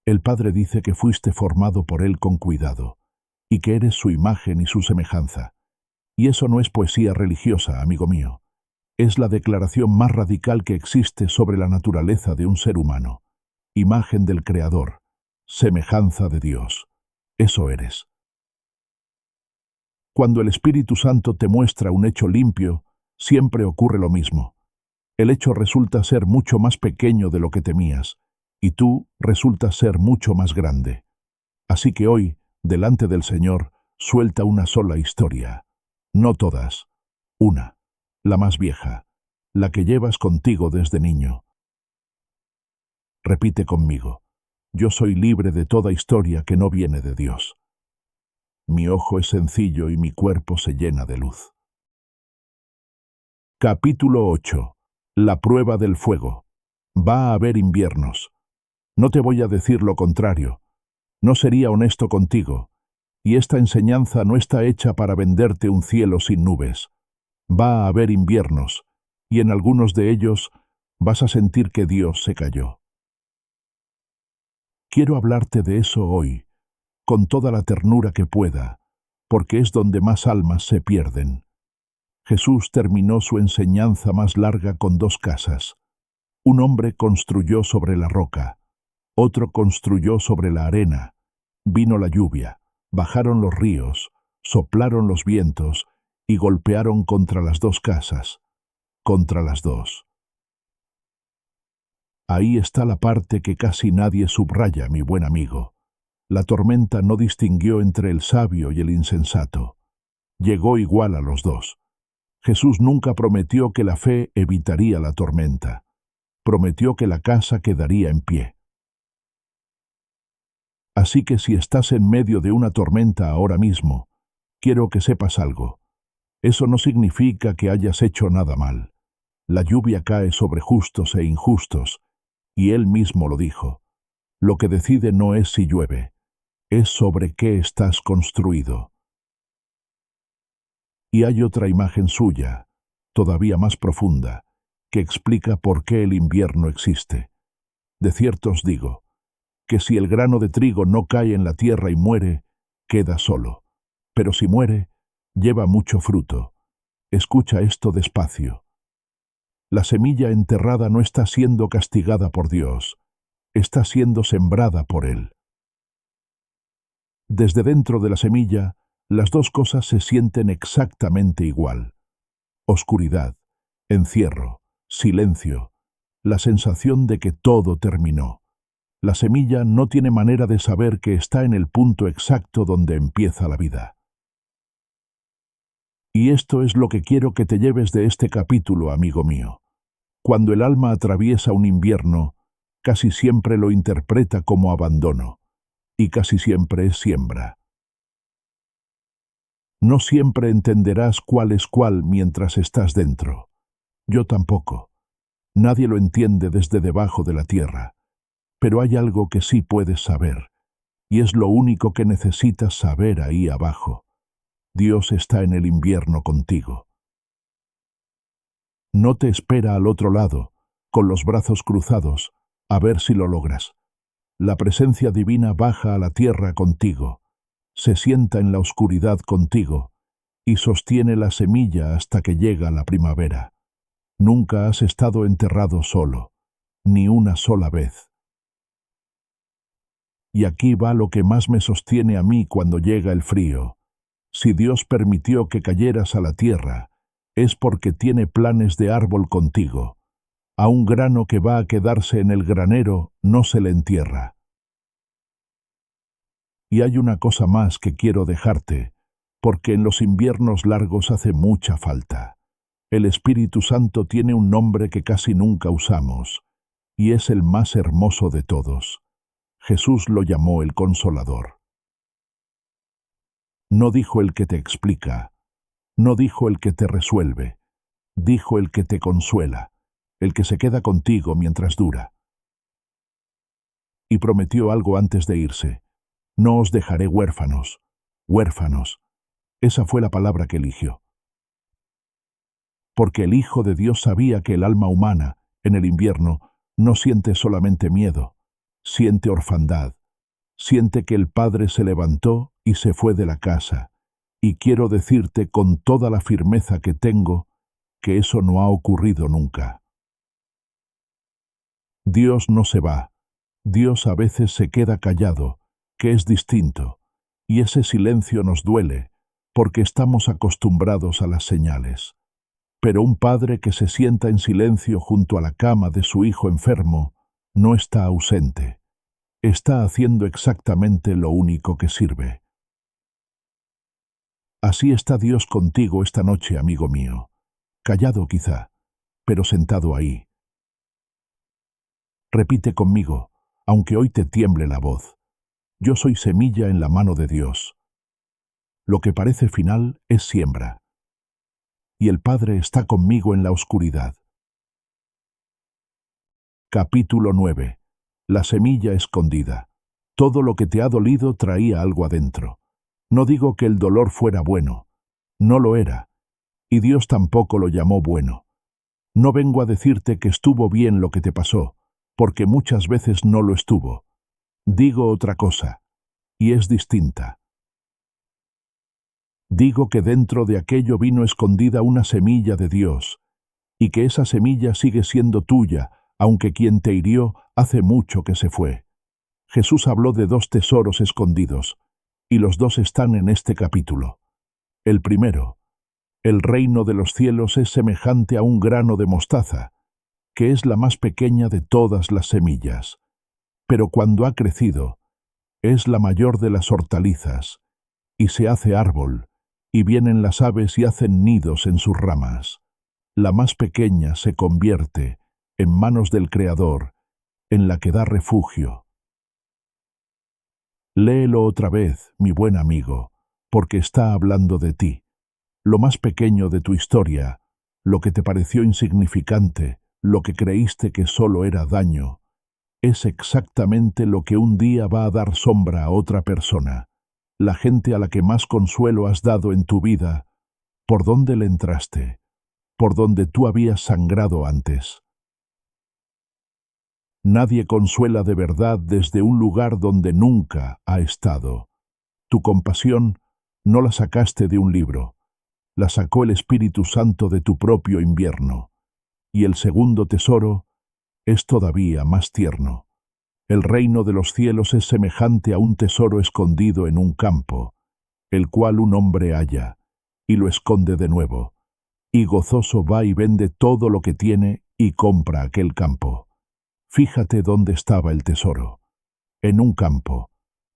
El Padre dice que fuiste formado por Él con cuidado, y que eres su imagen y su semejanza. Y eso no es poesía religiosa, amigo mío. Es la declaración más radical que existe sobre la naturaleza de un ser humano. Imagen del Creador, semejanza de Dios. Eso eres. Cuando el Espíritu Santo te muestra un hecho limpio, siempre ocurre lo mismo. El hecho resulta ser mucho más pequeño de lo que temías, y tú resultas ser mucho más grande. Así que hoy, delante del Señor, suelta una sola historia. No todas. Una, la más vieja, la que llevas contigo desde niño. Repite conmigo. Yo soy libre de toda historia que no viene de Dios. Mi ojo es sencillo y mi cuerpo se llena de luz. Capítulo 8. La prueba del fuego. Va a haber inviernos. No te voy a decir lo contrario. No sería honesto contigo. Y esta enseñanza no está hecha para venderte un cielo sin nubes. Va a haber inviernos, y en algunos de ellos vas a sentir que Dios se calló. Quiero hablarte de eso hoy, con toda la ternura que pueda, porque es donde más almas se pierden. Jesús terminó su enseñanza más larga con dos casas. Un hombre construyó sobre la roca, otro construyó sobre la arena. Vino la lluvia, bajaron los ríos, soplaron los vientos y golpearon contra las dos casas, contra las dos. Ahí está la parte que casi nadie subraya, mi buen amigo. La tormenta no distinguió entre el sabio y el insensato. Llegó igual a los dos. Jesús nunca prometió que la fe evitaría la tormenta. Prometió que la casa quedaría en pie. Así que si estás en medio de una tormenta ahora mismo, quiero que sepas algo. Eso no significa que hayas hecho nada mal. La lluvia cae sobre justos e injustos, y Él mismo lo dijo. Lo que decide no es si llueve, es sobre qué estás construido. Y hay otra imagen suya, todavía más profunda, que explica por qué el invierno existe. De cierto os digo, que si el grano de trigo no cae en la tierra y muere, queda solo. Pero si muere, lleva mucho fruto. Escucha esto despacio. La semilla enterrada no está siendo castigada por Dios, está siendo sembrada por Él. Desde dentro de la semilla, las dos cosas se sienten exactamente igual. Oscuridad, encierro, silencio, la sensación de que todo terminó. La semilla no tiene manera de saber que está en el punto exacto donde empieza la vida. Y esto es lo que quiero que te lleves de este capítulo, amigo mío. Cuando el alma atraviesa un invierno, casi siempre lo interpreta como abandono, y casi siempre es siembra. No siempre entenderás cuál es cuál mientras estás dentro. Yo tampoco. Nadie lo entiende desde debajo de la tierra. Pero hay algo que sí puedes saber, y es lo único que necesitas saber ahí abajo. Dios está en el invierno contigo. No te espera al otro lado, con los brazos cruzados, a ver si lo logras. La presencia divina baja a la tierra contigo, se sienta en la oscuridad contigo, y sostiene la semilla hasta que llega la primavera. Nunca has estado enterrado solo, ni una sola vez. Y aquí va lo que más me sostiene a mí cuando llega el frío. Si Dios permitió que cayeras a la tierra, es porque tiene planes de árbol contigo. A un grano que va a quedarse en el granero no se le entierra. Y hay una cosa más que quiero dejarte, porque en los inviernos largos hace mucha falta. El Espíritu Santo tiene un nombre que casi nunca usamos, y es el más hermoso de todos. Jesús lo llamó el Consolador. No dijo el que te explica, no dijo el que te resuelve, dijo el que te consuela, el que se queda contigo mientras dura. Y prometió algo antes de irse: no os dejaré huérfanos, huérfanos. Esa fue la palabra que eligió. Porque el Hijo de Dios sabía que el alma humana, en el invierno, no siente solamente miedo, Siente orfandad, siente que el padre se levantó y se fue de la casa, y quiero decirte con toda la firmeza que tengo que eso no ha ocurrido nunca. Dios no se va, Dios a veces se queda callado, que es distinto, y ese silencio nos duele, porque estamos acostumbrados a las señales. Pero un padre que se sienta en silencio junto a la cama de su hijo enfermo no está ausente, está haciendo exactamente lo único que sirve. Así está Dios contigo esta noche, amigo mío, callado quizá, pero sentado ahí. Repite conmigo, aunque hoy te tiemble la voz. Yo soy semilla en la mano de Dios. Lo que parece final es siembra. Y el Padre está conmigo en la oscuridad. Capítulo 9. La semilla escondida. Todo lo que te ha dolido traía algo adentro. No digo que el dolor fuera bueno. No lo era. Y Dios tampoco lo llamó bueno. No vengo a decirte que estuvo bien lo que te pasó, porque muchas veces no lo estuvo. Digo otra cosa, y es distinta. Digo que dentro de aquello vino escondida una semilla de Dios, y que esa semilla sigue siendo tuya, aunque quien te hirió hace mucho que se fue. Jesús habló de 2 tesoros escondidos, y los 2 están en este capítulo. El primero, el reino de los cielos es semejante a un grano de mostaza, que es la más pequeña de todas las semillas, pero cuando ha crecido, es la mayor de las hortalizas, y se hace árbol, y vienen las aves y hacen nidos en sus ramas. La más pequeña se convierte, en manos del Creador, en la que da refugio. Léelo otra vez, mi buen amigo, porque está hablando de ti. Lo más pequeño de tu historia, lo que te pareció insignificante, lo que creíste que solo era daño, es exactamente lo que un día va a dar sombra a otra persona. La gente a la que más consuelo has dado en tu vida, ¿por dónde le entraste? Por donde tú habías sangrado antes. Nadie consuela de verdad desde un lugar donde nunca ha estado. Tu compasión no la sacaste de un libro, la sacó el Espíritu Santo de tu propio invierno. Y el segundo tesoro es todavía más tierno. El reino de los cielos es semejante a un tesoro escondido en un campo, el cual un hombre halla, y lo esconde de nuevo, y gozoso va y vende todo lo que tiene y compra aquel campo. Fíjate dónde estaba el tesoro, en un campo,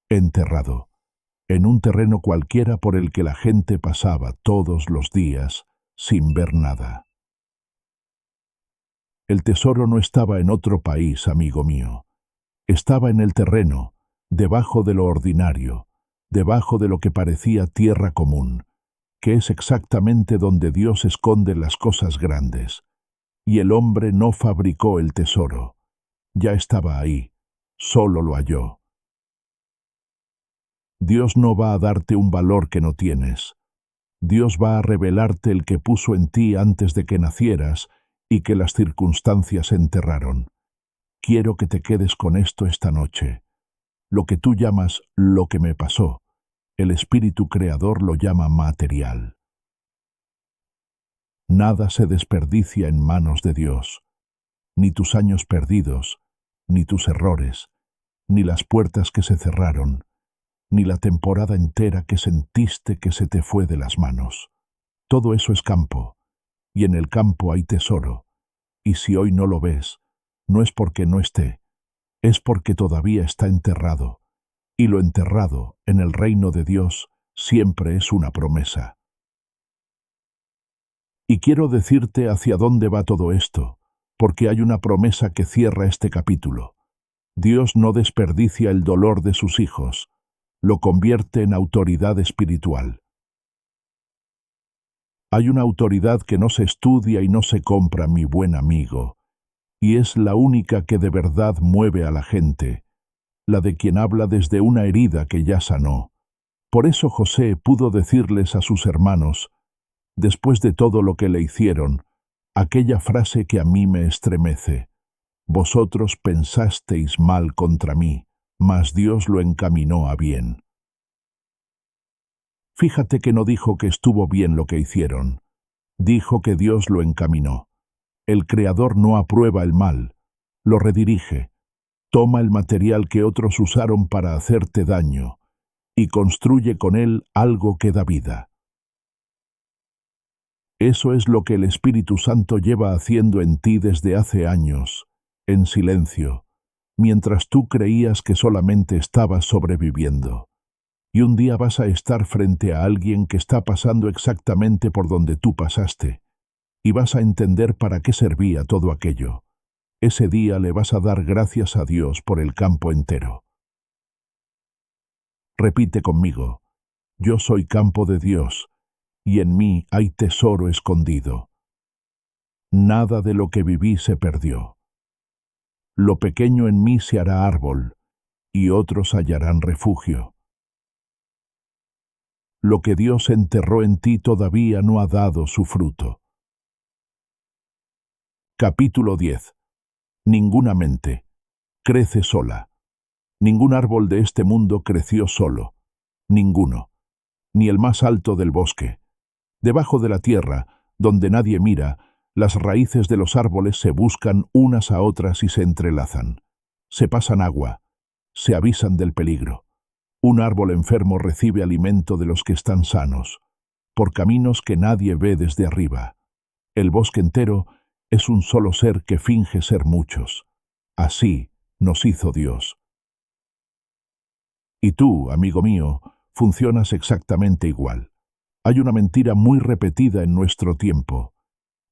enterrado, en un terreno cualquiera por el que la gente pasaba todos los días sin ver nada. El tesoro no estaba en otro país, amigo mío. Estaba en el terreno, debajo de lo ordinario, debajo de lo que parecía tierra común, que es exactamente donde Dios esconde las cosas grandes. Y el hombre no fabricó el tesoro. Ya estaba ahí, solo lo halló. Dios no va a darte un valor que no tienes. Dios va a revelarte el que puso en ti antes de que nacieras y que las circunstancias enterraron. Quiero que te quedes con esto esta noche. Lo que tú llamas lo que me pasó, el Espíritu Creador lo llama material. Nada se desperdicia en manos de Dios, ni tus años perdidos, ni tus errores, ni las puertas que se cerraron, ni la temporada entera que sentiste que se te fue de las manos. Todo eso es campo, y en el campo hay tesoro, y si hoy no lo ves, no es porque no esté, es porque todavía está enterrado, y lo enterrado en el reino de Dios siempre es una promesa. Y quiero decirte hacia dónde va todo esto, porque hay una promesa que cierra este capítulo. Dios no desperdicia el dolor de sus hijos, lo convierte en autoridad espiritual. Hay una autoridad que no se estudia y no se compra, mi buen amigo, y es la única que de verdad mueve a la gente, la de quien habla desde una herida que ya sanó. Por eso José pudo decirles a sus hermanos, después de todo lo que le hicieron, aquella frase que a mí me estremece: Vosotros pensasteis mal contra mí, mas Dios lo encaminó a bien. Fíjate que no dijo que estuvo bien lo que hicieron. Dijo que Dios lo encaminó. El Creador no aprueba el mal, lo redirige. Toma el material que otros usaron para hacerte daño y construye con él algo que da vida. Eso es lo que el Espíritu Santo lleva haciendo en ti desde hace años, en silencio, mientras tú creías que solamente estabas sobreviviendo. Y un día vas a estar frente a alguien que está pasando exactamente por donde tú pasaste, y vas a entender para qué servía todo aquello. Ese día le vas a dar gracias a Dios por el campo entero. Repite conmigo: yo soy campo de Dios, y en mí hay tesoro escondido. Nada de lo que viví se perdió. Lo pequeño en mí se hará árbol, y otros hallarán refugio. Lo que Dios enterró en ti todavía no ha dado su fruto. Capítulo 10. Ninguna mente crece sola. Ningún árbol de este mundo creció solo. Ninguno. Ni el más alto del bosque. Debajo de la tierra, donde nadie mira, las raíces de los árboles se buscan unas a otras y se entrelazan. Se pasan agua. Se avisan del peligro. Un árbol enfermo recibe alimento de los que están sanos, por caminos que nadie ve desde arriba. El bosque entero es un solo ser que finge ser muchos. Así nos hizo Dios. Y tú, amigo mío, funcionas exactamente igual. Hay una mentira muy repetida en nuestro tiempo,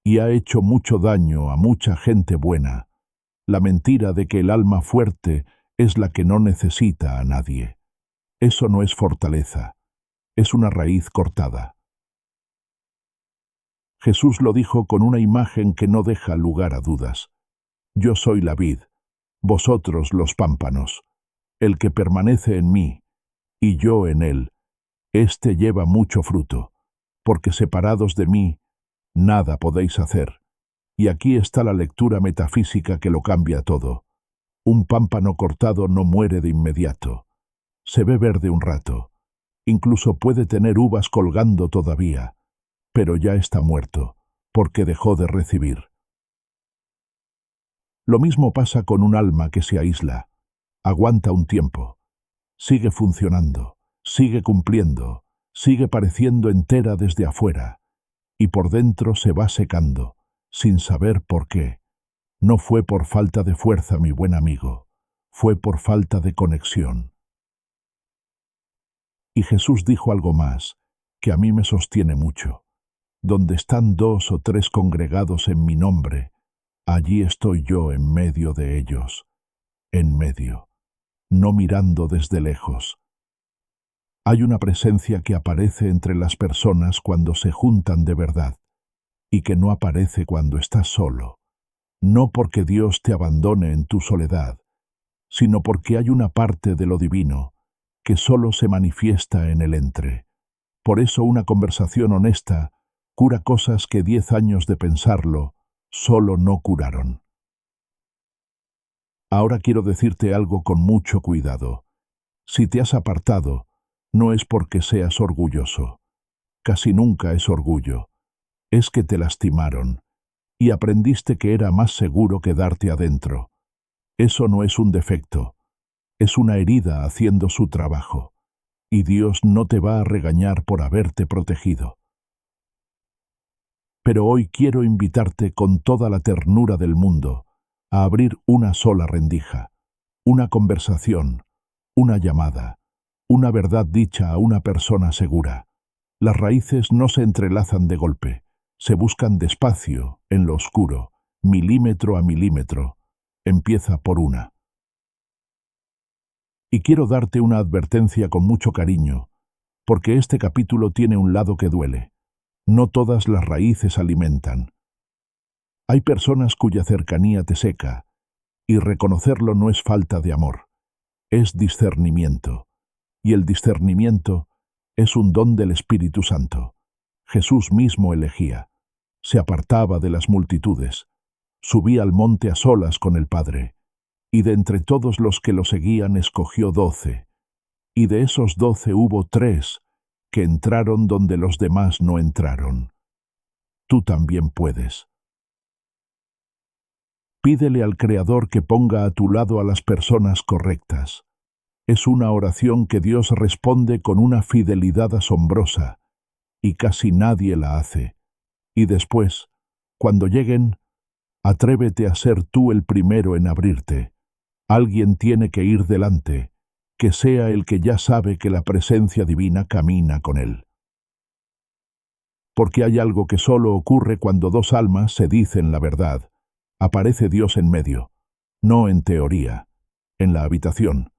y ha hecho mucho daño a mucha gente buena. La mentira de que el alma fuerte es la que no necesita a nadie. Eso no es fortaleza, es una raíz cortada. Jesús lo dijo con una imagen que no deja lugar a dudas. Yo soy la vid, vosotros los pámpanos. El que permanece en mí, y yo en él, éste lleva mucho fruto, porque separados de mí, nada podéis hacer. Y aquí está la lectura metafísica que lo cambia todo. Un pámpano cortado no muere de inmediato. Se ve verde un rato. Incluso puede tener uvas colgando todavía, pero ya está muerto, porque dejó de recibir. Lo mismo pasa con un alma que se aísla. Aguanta un tiempo. Sigue funcionando, sigue cumpliendo, sigue pareciendo entera desde afuera, y por dentro se va secando, sin saber por qué. No fue por falta de fuerza, mi buen amigo, fue por falta de conexión. Y Jesús dijo algo más, que a mí me sostiene mucho. Donde están 2 o 3 congregados en mi nombre, allí estoy yo en medio de ellos, en medio, no mirando desde lejos. Hay una presencia que aparece entre las personas cuando se juntan de verdad, y que no aparece cuando estás solo. No porque Dios te abandone en tu soledad, sino porque hay una parte de lo divino que solo se manifiesta en el entre. Por eso una conversación honesta cura cosas que 10 años de pensarlo solo no curaron. Ahora quiero decirte algo con mucho cuidado. Si te has apartado, no es porque seas orgulloso. Casi nunca es orgullo. Es que te lastimaron y aprendiste que era más seguro quedarte adentro. Eso no es un defecto, es una herida haciendo su trabajo, y Dios no te va a regañar por haberte protegido. Pero hoy quiero invitarte con toda la ternura del mundo a abrir una sola rendija, una conversación, una llamada, una verdad dicha a una persona segura. Las raíces no se entrelazan de golpe, se buscan despacio, en lo oscuro, milímetro a milímetro. Empieza por una. Y quiero darte una advertencia con mucho cariño, porque este capítulo tiene un lado que duele. No todas las raíces alimentan. Hay personas cuya cercanía te seca, y reconocerlo no es falta de amor, es discernimiento. Y el discernimiento es un don del Espíritu Santo. Jesús mismo elegía, se apartaba de las multitudes, Subí al monte a solas con el Padre, y de entre todos los que lo seguían escogió 12, y de esos 12 hubo 3 que entraron donde los demás no entraron. Tú también puedes. Pídele al Creador que ponga a tu lado a las personas correctas. Es una oración que Dios responde con una fidelidad asombrosa, y casi nadie la hace. Y después, cuando lleguen, atrévete a ser tú el primero en abrirte. Alguien tiene que ir delante, que sea el que ya sabe que la presencia divina camina con él. Porque hay algo que solo ocurre cuando 2 almas se dicen la verdad. Aparece Dios en medio, no en teoría, en la habitación.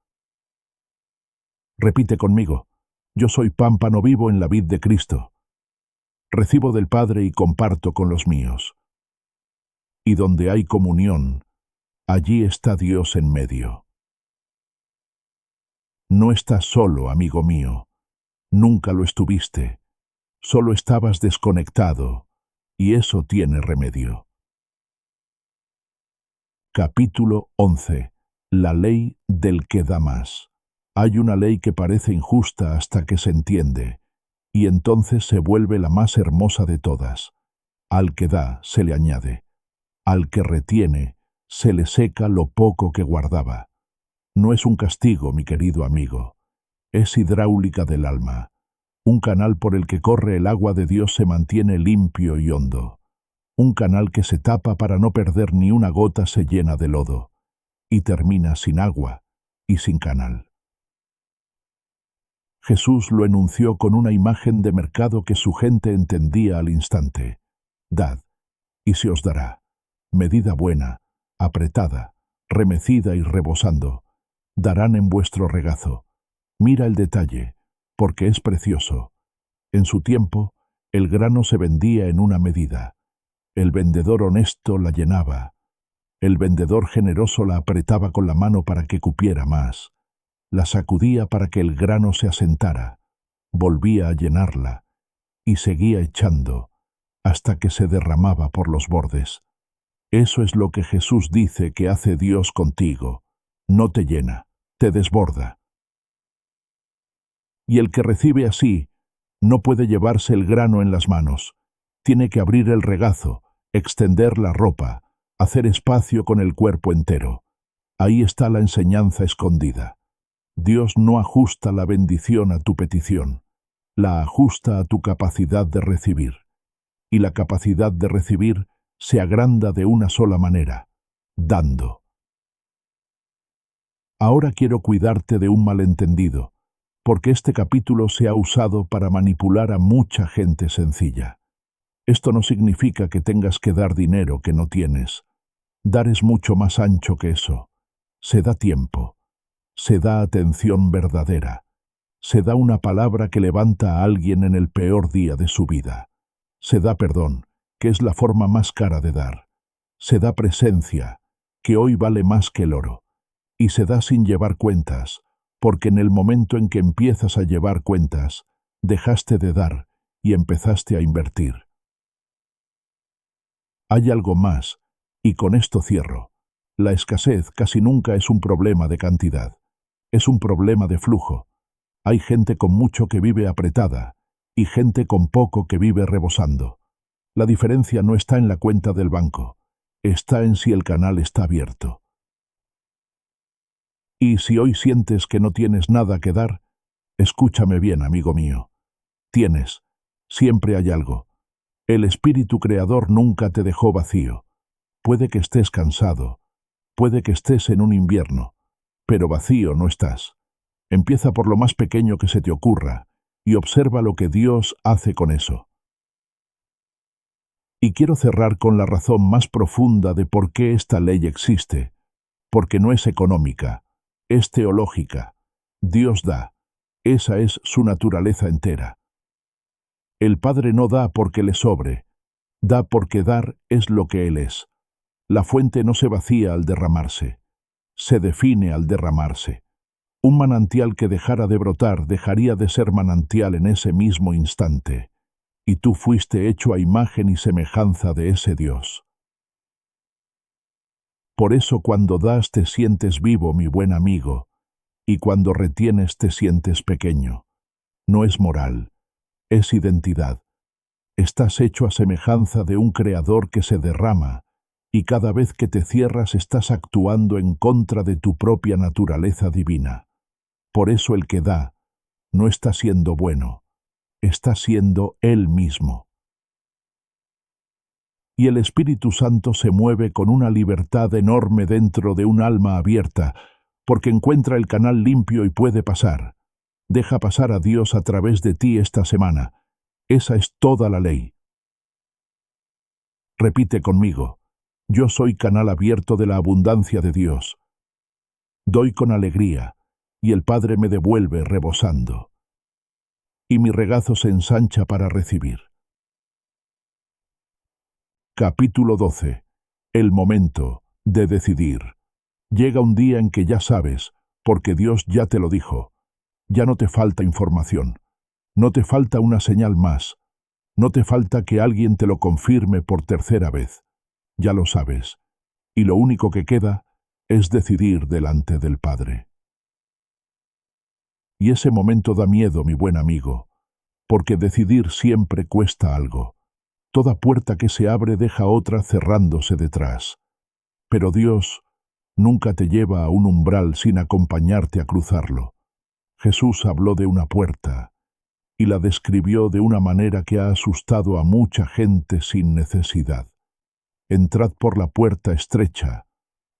Repite conmigo: yo soy pámpano vivo en la vid de Cristo. Recibo del Padre y comparto con los míos. Y donde hay comunión, allí está Dios en medio. No estás solo, amigo mío. Nunca lo estuviste. Solo estabas desconectado, y eso tiene remedio. Capítulo 11. La ley del que da más. Hay una ley que parece injusta hasta que se entiende, y entonces se vuelve la más hermosa de todas. Al que da se le añade, al que retiene se le seca lo poco que guardaba. No es un castigo, mi querido amigo, es hidráulica del alma. Un canal por el que corre el agua de Dios se mantiene limpio y hondo. Un canal que se tapa para no perder ni una gota se llena de lodo, y termina sin agua y sin canal. Jesús lo enunció con una imagen de mercado que su gente entendía al instante. Dad, y se os dará. Medida buena, apretada, remecida y rebosando, darán en vuestro regazo. Mira el detalle, porque es precioso. En su tiempo, el grano se vendía en una medida. El vendedor honesto la llenaba. El vendedor generoso la apretaba con la mano para que cupiera más. La sacudía para que el grano se asentara. Volvía a llenarla, y seguía echando, hasta que se derramaba por los bordes. Eso es lo que Jesús dice que hace Dios contigo. No te llena, te desborda. Y el que recibe así, no puede llevarse el grano en las manos. Tiene que abrir el regazo, extender la ropa, hacer espacio con el cuerpo entero. Ahí está la enseñanza escondida. Dios no ajusta la bendición a tu petición, la ajusta a tu capacidad de recibir. Y la capacidad de recibir se agranda de una sola manera, dando. Ahora quiero cuidarte de un malentendido, porque este capítulo se ha usado para manipular a mucha gente sencilla. Esto no significa que tengas que dar dinero que no tienes. Dar es mucho más ancho que eso. Se da tiempo, se da atención verdadera, se da una palabra que levanta a alguien en el peor día de su vida. Se da perdón, que es la forma más cara de dar. Se da presencia, que hoy vale más que el oro. Y se da sin llevar cuentas, porque en el momento en que empiezas a llevar cuentas, dejaste de dar y empezaste a invertir. Hay algo más, y con esto cierro. La escasez casi nunca es un problema de cantidad. Es un problema de flujo. Hay gente con mucho que vive apretada, y gente con poco que vive rebosando. La diferencia no está en la cuenta del banco, está en si el canal está abierto. Y si hoy sientes que no tienes nada que dar, escúchame bien, amigo mío. Tienes, siempre hay algo. El Espíritu Creador nunca te dejó vacío. Puede que estés cansado, puede que estés en un invierno, pero vacío no estás. Empieza por lo más pequeño que se te ocurra y observa lo que Dios hace con eso. Y quiero cerrar con la razón más profunda de por qué esta ley existe, porque no es económica, es teológica. Dios da, esa es su naturaleza entera. El Padre no da porque le sobre, da porque dar es lo que Él es. La fuente no se vacía al derramarse, se define al derramarse. Un manantial que dejara de brotar dejaría de ser manantial en ese mismo instante, y tú fuiste hecho a imagen y semejanza de ese Dios. Por eso cuando das te sientes vivo, mi buen amigo, y cuando retienes te sientes pequeño. No es moral, es identidad. Estás hecho a semejanza de un creador que se derrama, y cada vez que te cierras estás actuando en contra de tu propia naturaleza divina. Por eso el que da no está siendo bueno, está siendo él mismo. Y el Espíritu Santo se mueve con una libertad enorme dentro de un alma abierta, porque encuentra el canal limpio y puede pasar. Deja pasar a Dios a través de ti esta semana. Esa es toda la ley. Repite conmigo: yo soy canal abierto de la abundancia de Dios. Doy con alegría, y el Padre me devuelve rebosando. Y mi regazo se ensancha para recibir. Capítulo 12. El momento de decidir. Llega un día en que ya sabes, porque Dios ya te lo dijo. Ya no te falta información. No te falta una señal más. No te falta que alguien te lo confirme por tercera vez. Ya lo sabes. Y lo único que queda es decidir delante del Padre. Y ese momento da miedo, mi buen amigo, porque decidir siempre cuesta algo. Toda puerta que se abre deja otra cerrándose detrás. Pero Dios nunca te lleva a un umbral sin acompañarte a cruzarlo. Jesús habló de una puerta y la describió de una manera que ha asustado a mucha gente sin necesidad. Entrad por la puerta estrecha,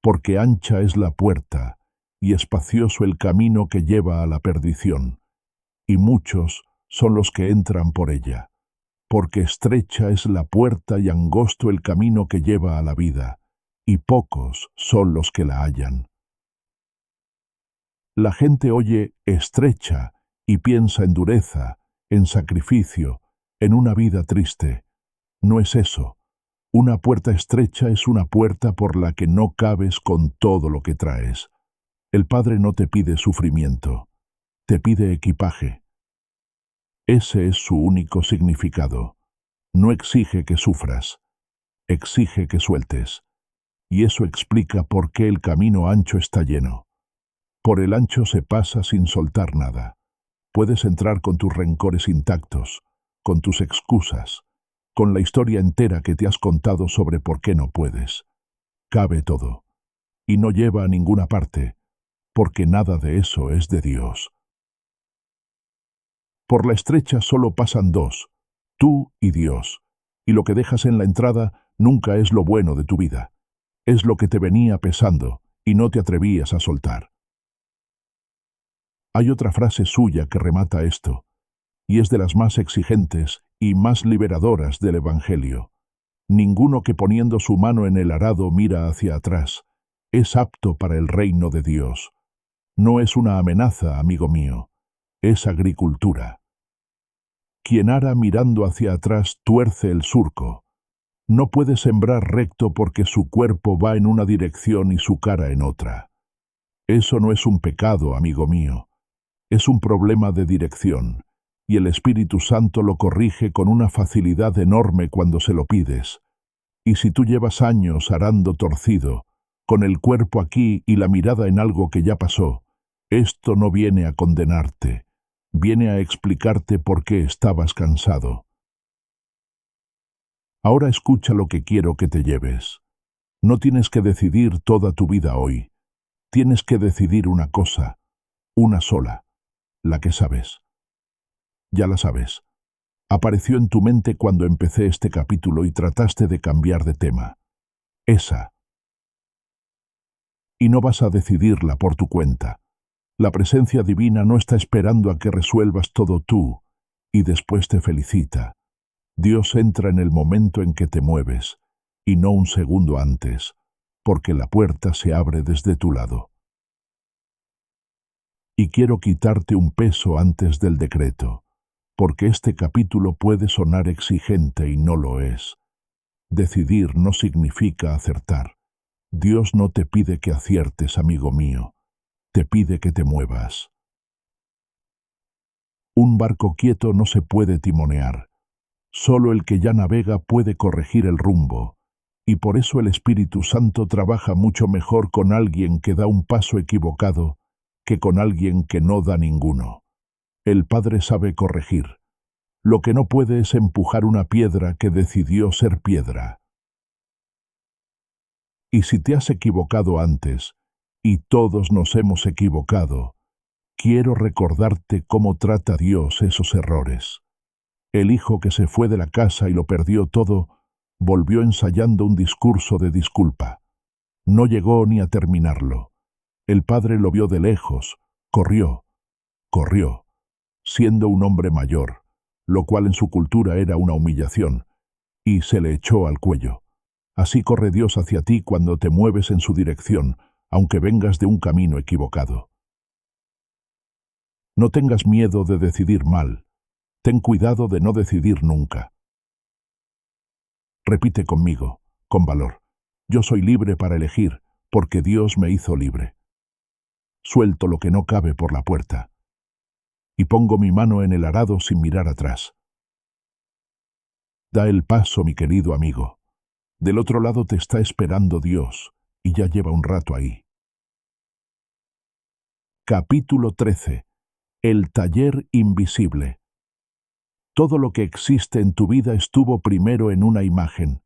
porque ancha es la puerta y espacioso el camino que lleva a la perdición, y muchos son los que entran por ella. Porque estrecha es la puerta y angosto el camino que lleva a la vida, y pocos son los que la hallan. La gente oye estrecha y piensa en dureza, en sacrificio, en una vida triste. No es eso. Una puerta estrecha es una puerta por la que no cabes con todo lo que traes. El Padre no te pide sufrimiento, te pide equipaje. Ese es su único significado. No exige que sufras, exige que sueltes. Y eso explica por qué el camino ancho está lleno. Por el ancho se pasa sin soltar nada. Puedes entrar con tus rencores intactos, con tus excusas, con la historia entera que te has contado sobre por qué no puedes. Cabe todo. Y no lleva a ninguna parte, porque nada de eso es de Dios. Por la estrecha solo pasan dos, tú y Dios, y lo que dejas en la entrada nunca es lo bueno de tu vida. Es lo que te venía pesando y no te atrevías a soltar. Hay otra frase suya que remata esto, y es de las más exigentes y más liberadoras del Evangelio. Ninguno que poniendo su mano en el arado mira hacia atrás es apto para el reino de Dios. No es una amenaza, amigo mío, es agricultura. Quien ara mirando hacia atrás tuerce el surco. No puede sembrar recto porque su cuerpo va en una dirección y su cara en otra. Eso no es un pecado, amigo mío. Es un problema de dirección, y el Espíritu Santo lo corrige con una facilidad enorme cuando se lo pides. Y si tú llevas años arando torcido, con el cuerpo aquí y la mirada en algo que ya pasó, esto no viene a condenarte, viene a explicarte por qué estabas cansado. Ahora escucha lo que quiero que te lleves. No tienes que decidir toda tu vida hoy. Tienes que decidir una cosa, una sola, la que sabes. Ya la sabes. Apareció en tu mente cuando empecé este capítulo y trataste de cambiar de tema. Esa. Y no vas a decidirla por tu cuenta. La presencia divina no está esperando a que resuelvas todo tú, y después te felicita. Dios entra en el momento en que te mueves, y no un segundo antes, porque la puerta se abre desde tu lado. Y quiero quitarte un peso antes del decreto, porque este capítulo puede sonar exigente y no lo es. Decidir no significa acertar. Dios no te pide que aciertes, amigo mío, te pide que te muevas. Un barco quieto no se puede timonear. Solo el que ya navega puede corregir el rumbo, Y por eso el Espíritu Santo trabaja mucho mejor con alguien que da un paso equivocado que con alguien que no da ninguno. El Padre sabe corregir. Lo que no puede es empujar una piedra que decidió ser piedra. Y si te has equivocado antes, y todos nos hemos equivocado, quiero recordarte cómo trata Dios esos errores. El hijo que se fue de la casa y lo perdió todo, volvió ensayando un discurso de disculpa. No llegó ni a terminarlo. El padre lo vio de lejos, corrió, siendo un hombre mayor, lo cual en su cultura era una humillación, y se le echó al cuello. Así corre Dios hacia ti cuando te mueves en su dirección, aunque vengas de un camino equivocado. No tengas miedo de decidir mal. Ten cuidado de no decidir nunca. Repite conmigo, con valor. Yo soy libre para elegir, porque Dios me hizo libre. Suelto lo que no cabe por la puerta. Y pongo mi mano en el arado sin mirar atrás. Da el paso, mi querido amigo. Del otro lado te está esperando Dios, y ya lleva un rato ahí. Capítulo 13. El taller invisible. Todo lo que existe en tu vida estuvo primero en una imagen.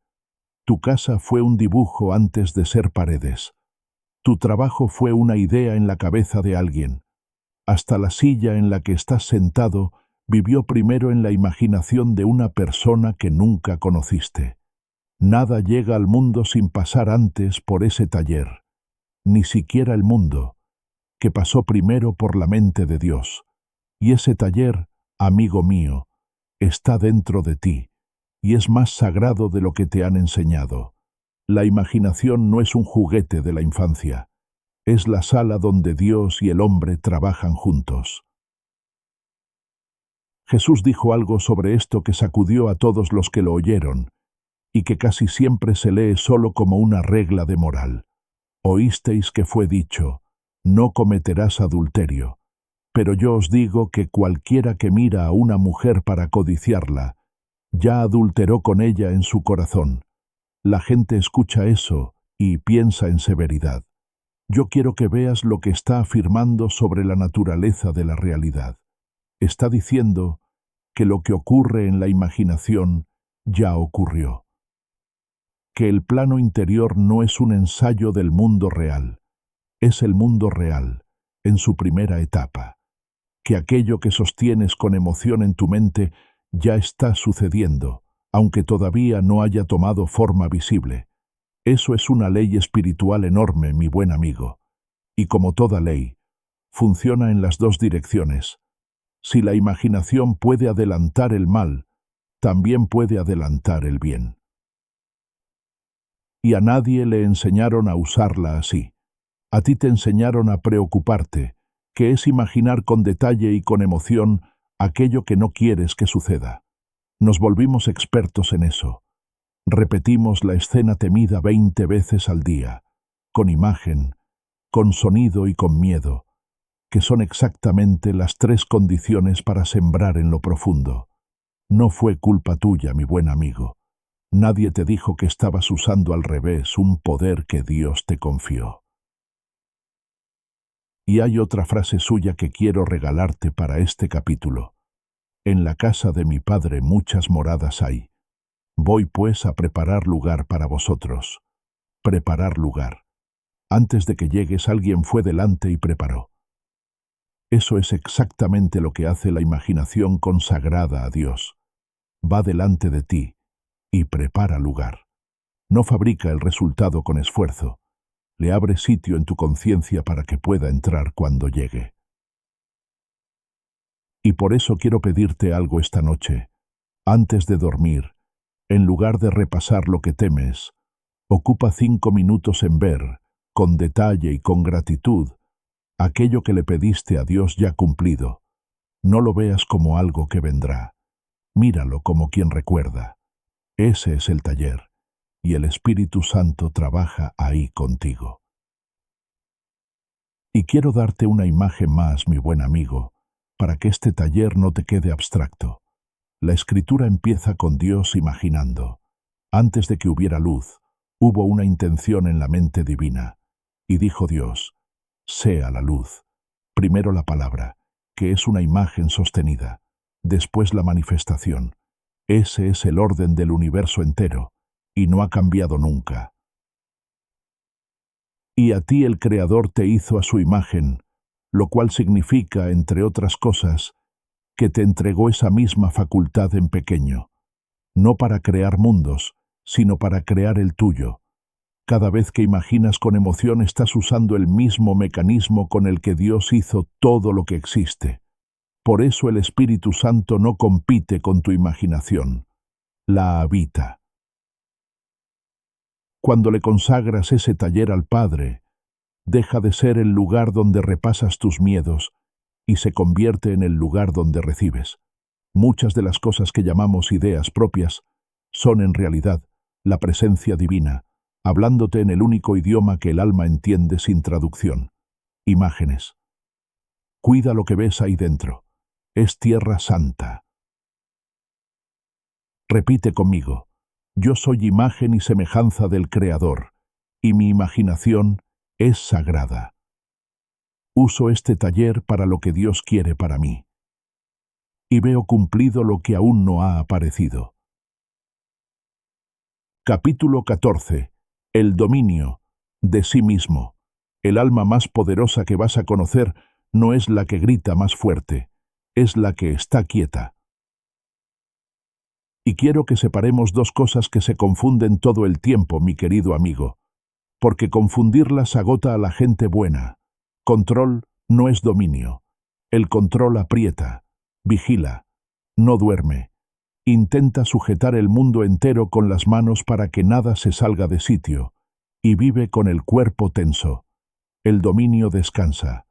Tu casa fue un dibujo antes de ser paredes. Tu trabajo fue una idea en la cabeza de alguien. Hasta la silla en la que estás sentado vivió primero en la imaginación de una persona que nunca conociste. Nada llega al mundo sin pasar antes por ese taller. Ni siquiera el mundo, que pasó primero por la mente de Dios. Y ese taller, amigo mío, está dentro de ti, y es más sagrado de lo que te han enseñado. La imaginación no es un juguete de la infancia, es la sala donde Dios y el hombre trabajan juntos. Jesús dijo algo sobre esto que sacudió a todos los que lo oyeron, y que casi siempre se lee solo como una regla de moral. Oísteis que fue dicho, no cometerás adulterio. Pero yo os digo que cualquiera que mira a una mujer para codiciarla, ya adulteró con ella en su corazón. La gente escucha eso y piensa en severidad. Yo quiero que veas lo que está afirmando sobre la naturaleza de la realidad. Está diciendo que lo que ocurre en la imaginación ya ocurrió. Que el plano interior no es un ensayo del mundo real, es el mundo real, en su primera etapa. Que aquello que sostienes con emoción en tu mente ya está sucediendo, aunque todavía no haya tomado forma visible. Eso es una ley espiritual enorme, mi buen amigo. Y como toda ley, funciona en las dos direcciones. Si la imaginación puede adelantar el mal, también puede adelantar el bien. Y a nadie le enseñaron a usarla así. A ti te enseñaron a preocuparte, que es imaginar con detalle y con emoción aquello que no quieres que suceda. Nos volvimos expertos en eso. Repetimos la escena temida 20 veces al día, con imagen, con sonido y con miedo, que son exactamente las tres condiciones para sembrar en lo profundo. No fue culpa tuya, mi buen amigo. Nadie te dijo que estabas usando al revés un poder que Dios te confió. Y hay otra frase suya que quiero regalarte para este capítulo. En la casa de mi Padre muchas moradas hay. Voy pues a preparar lugar para vosotros. Preparar lugar. Antes de que llegues alguien fue delante y preparó. Eso es exactamente lo que hace la imaginación consagrada a Dios. Va delante de ti y prepara lugar. No fabrica el resultado con esfuerzo. Le abre sitio en tu conciencia para que pueda entrar cuando llegue. Y por eso quiero pedirte algo esta noche. Antes de dormir, en lugar de repasar lo que temes, ocupa 5 minutos en ver, con detalle y con gratitud, aquello que le pediste a Dios ya cumplido. No lo veas como algo que vendrá. Míralo como quien recuerda. Ese es el taller, y el Espíritu Santo trabaja ahí contigo. Y quiero darte una imagen más, mi buen amigo, para que este taller no te quede abstracto. La Escritura empieza con Dios imaginando. Antes de que hubiera luz, Hubo una intención en la mente divina, y dijo Dios: sea la luz. Primero la palabra, que es una imagen sostenida, después la manifestación. Ese es el orden del universo entero, y no ha cambiado nunca. Y a ti el Creador te hizo a su imagen, lo cual significa, entre otras cosas, que te entregó esa misma facultad en pequeño, no para crear mundos, sino para crear el tuyo. Cada vez que imaginas con emoción estás usando el mismo mecanismo con el que Dios hizo todo lo que existe. Por eso el Espíritu Santo no compite con tu imaginación, la habita. Cuando le consagras ese taller al Padre, deja de ser el lugar donde repasas tus miedos y se convierte en el lugar donde recibes. Muchas de las cosas que llamamos ideas propias son en realidad la presencia divina, hablándote en el único idioma que el alma entiende sin traducción. Imágenes. Cuida lo que ves ahí dentro. Es tierra santa. Repite conmigo: yo soy imagen y semejanza del Creador, y mi imaginación es sagrada. Uso este taller para lo que Dios quiere para mí. Y veo cumplido lo que aún no ha aparecido. Capítulo 14. El dominio de sí mismo. El alma más poderosa que vas a conocer no es la que grita más fuerte, es la que está quieta. Y quiero que separemos dos cosas que se confunden todo el tiempo, mi querido amigo, porque confundirlas agota a la gente buena. Control no es dominio. El control aprieta, vigila, no duerme. Intenta sujetar el mundo entero con las manos para que nada se salga de sitio, y vive con el cuerpo tenso. El dominio descansa.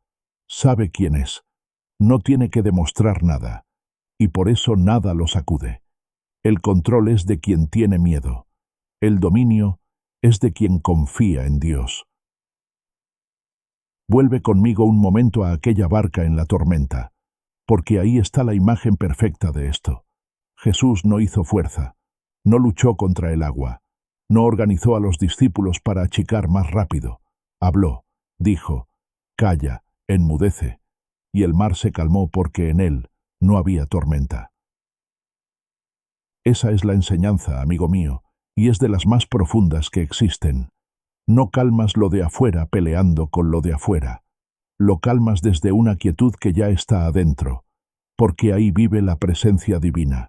Sabe quién es. No tiene que demostrar nada, y por eso nada lo sacude. El control es de quien tiene miedo. El dominio es de quien confía en Dios. Vuelve conmigo un momento a aquella barca en la tormenta, porque ahí está la imagen perfecta de esto. Jesús no hizo fuerza, no luchó contra el agua, no organizó a los discípulos para achicar más rápido. Habló, dijo: calla, enmudece, y el mar se calmó porque en él no había tormenta. Esa es la enseñanza, amigo mío, y es de las más profundas que existen. No calmas lo de afuera peleando con lo de afuera. Lo calmas desde una quietud que ya está adentro, porque ahí vive la presencia divina.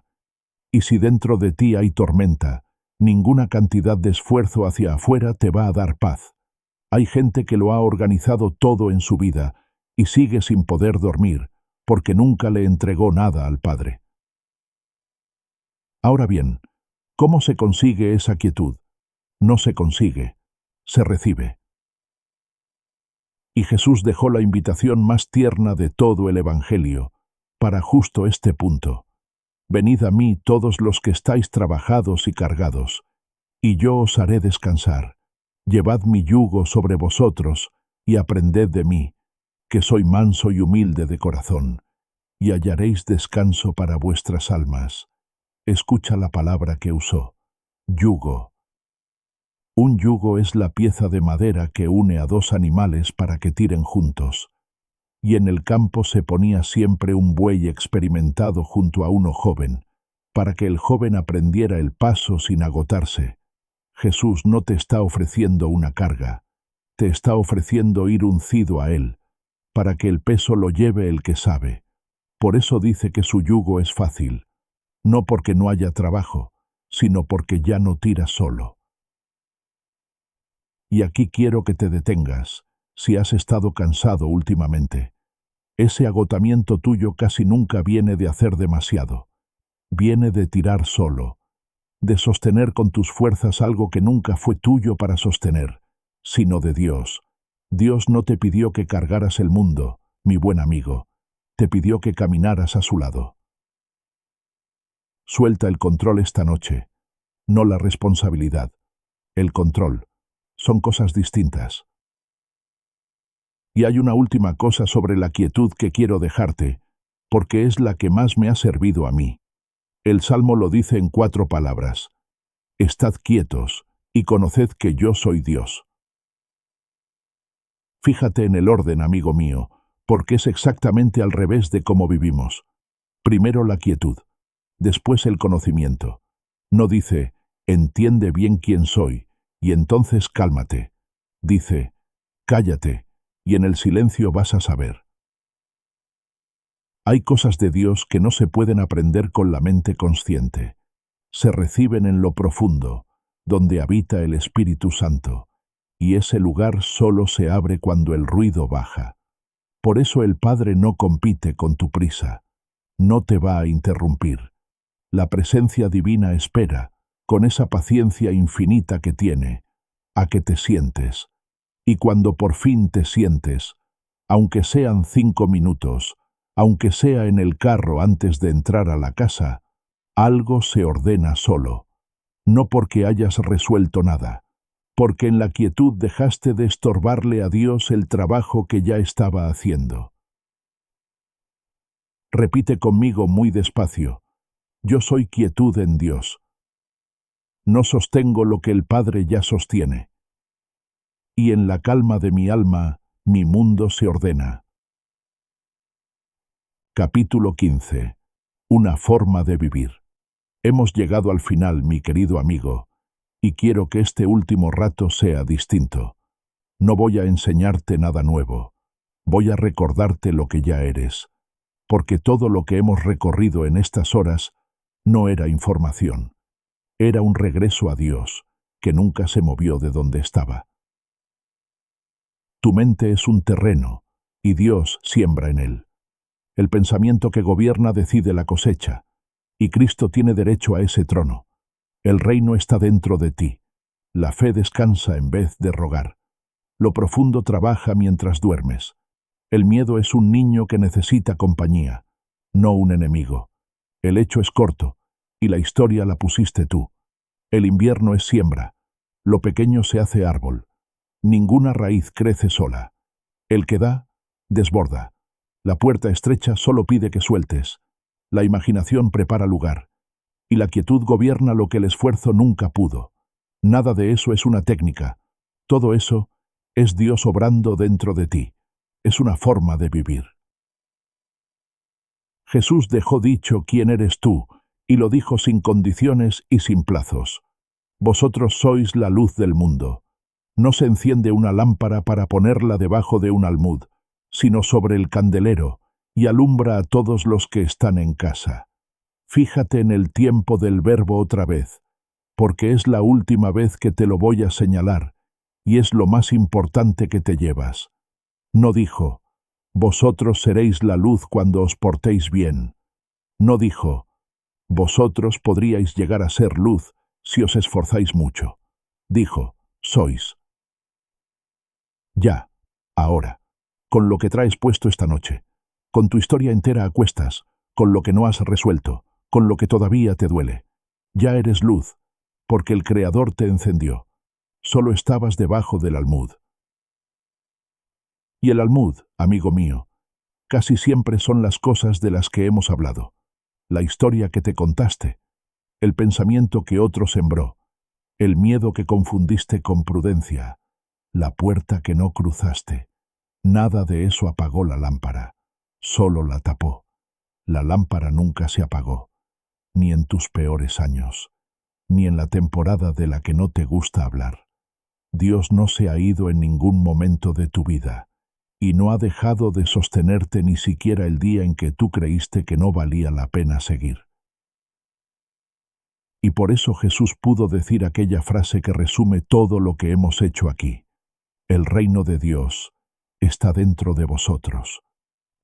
Y si dentro de ti hay tormenta, ninguna cantidad de esfuerzo hacia afuera te va a dar paz. Hay gente que lo ha organizado todo en su vida y sigue sin poder dormir, porque nunca le entregó nada al Padre. Ahora bien, ¿cómo se consigue esa quietud? No se consigue, se recibe. Y Jesús dejó la invitación más tierna de todo el Evangelio, para justo este punto. Venid a mí todos los que estáis trabajados y cargados, y yo os haré descansar. Llevad mi yugo sobre vosotros, y aprended de mí, que soy manso y humilde de corazón, y hallaréis descanso para vuestras almas. Escucha la palabra que usó: yugo. Un yugo es la pieza de madera que une a dos animales para que tiren juntos. Y en el campo se ponía siempre un buey experimentado junto a uno joven, para que el joven aprendiera el paso sin agotarse. Jesús no te está ofreciendo una carga, te está ofreciendo ir uncido a Él, para que el peso lo lleve el que sabe. Por eso dice que su yugo es fácil, no porque no haya trabajo, sino porque ya no tira solo. Y aquí quiero que te detengas, si has estado cansado últimamente. Ese agotamiento tuyo casi nunca viene de hacer demasiado. Viene de tirar solo, de sostener con tus fuerzas algo que nunca fue tuyo para sostener, sino de Dios. Dios no te pidió que cargaras el mundo, mi buen amigo, te pidió que caminaras a su lado. Suelta el control esta noche, no la responsabilidad. El control. Son cosas distintas. Y hay una última cosa sobre la quietud que quiero dejarte, porque es la que más me ha servido a mí. El Salmo lo dice en 4 palabras: estad quietos y conoced que yo soy Dios. Fíjate en el orden, amigo mío, porque es exactamente al revés de cómo vivimos. Primero la quietud, después el conocimiento. No dice, entiende bien quién soy, y entonces cálmate. Dice, cállate, y en el silencio vas a saber. Hay cosas de Dios que no se pueden aprender con la mente consciente. Se reciben en lo profundo, donde habita el Espíritu Santo, y ese lugar solo se abre cuando el ruido baja. Por eso el Padre no compite con tu prisa, no te va a interrumpir. La presencia divina espera, con esa paciencia infinita que tiene, a que te sientes. Y cuando por fin te sientes, aunque sean 5 minutos, aunque sea en el carro antes de entrar a la casa, algo se ordena solo, no porque hayas resuelto nada, porque en la quietud dejaste de estorbarle a Dios el trabajo que ya estaba haciendo. Repite conmigo muy despacio, yo soy quietud en Dios. No sostengo lo que el Padre ya sostiene. Y en la calma de mi alma, mi mundo se ordena. Capítulo 15. Una forma de vivir. Hemos llegado al final, mi querido amigo, y quiero que este último rato sea distinto. No voy a enseñarte nada nuevo. Voy a recordarte lo que ya eres, porque todo lo que hemos recorrido en estas horas no era información. Era un regreso a Dios, que nunca se movió de donde estaba. Tu mente es un terreno, y Dios siembra en él. El pensamiento que gobierna decide la cosecha, y Cristo tiene derecho a ese trono. El reino está dentro de ti. La fe descansa en vez de rogar. Lo profundo trabaja mientras duermes. El miedo es un niño que necesita compañía, no un enemigo. El hecho es corto, y la historia la pusiste tú. El invierno es siembra. Lo pequeño se hace árbol. Ninguna raíz crece sola. El que da, desborda. La puerta estrecha solo pide que sueltes. La imaginación prepara lugar. Y la quietud gobierna lo que el esfuerzo nunca pudo. Nada de eso es una técnica. Todo eso es Dios obrando dentro de ti. Es una forma de vivir. Jesús dejó dicho quién eres tú, y lo dijo sin condiciones y sin plazos. Vosotros sois la luz del mundo. No se enciende una lámpara para ponerla debajo de un almud, sino sobre el candelero, y alumbra a todos los que están en casa. Fíjate en el tiempo del verbo otra vez, porque es la última vez que te lo voy a señalar, y es lo más importante que te llevas. No dijo, vosotros seréis la luz cuando os portéis bien. No dijo, vosotros podríais llegar a ser luz si os esforzáis mucho. Dijo, sois. Ya, ahora, con lo que traes puesto esta noche, con tu historia entera a cuestas, con lo que no has resuelto, con lo que todavía te duele. Ya eres luz, porque el Creador te encendió. Solo estabas debajo del almud. Y el almud, amigo mío, casi siempre son las cosas de las que hemos hablado. La historia que te contaste, el pensamiento que otro sembró, el miedo que confundiste con prudencia, la puerta que no cruzaste. Nada de eso apagó la lámpara, solo la tapó. La lámpara nunca se apagó, ni en tus peores años, ni en la temporada de la que no te gusta hablar. Dios no se ha ido en ningún momento de tu vida, y no ha dejado de sostenerte ni siquiera el día en que tú creíste que no valía la pena seguir. Y por eso Jesús pudo decir aquella frase que resume todo lo que hemos hecho aquí. El reino de Dios está dentro de vosotros,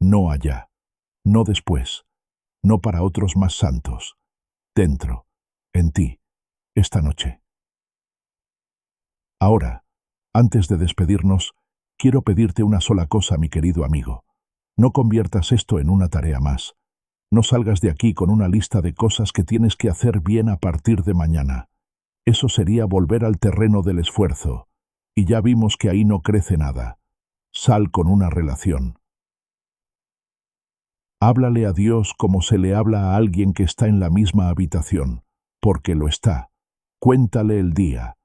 no allá, no después, no para otros más santos, dentro, en ti, esta noche. Ahora, antes de despedirnos, quiero pedirte una sola cosa, mi querido amigo. No conviertas esto en una tarea más. No salgas de aquí con una lista de cosas que tienes que hacer bien a partir de mañana. Eso sería volver al terreno del esfuerzo, y ya vimos que ahí no crece nada. Sal con una relación. Háblale a Dios como se le habla a alguien que está en la misma habitación, porque lo está. Cuéntale el día.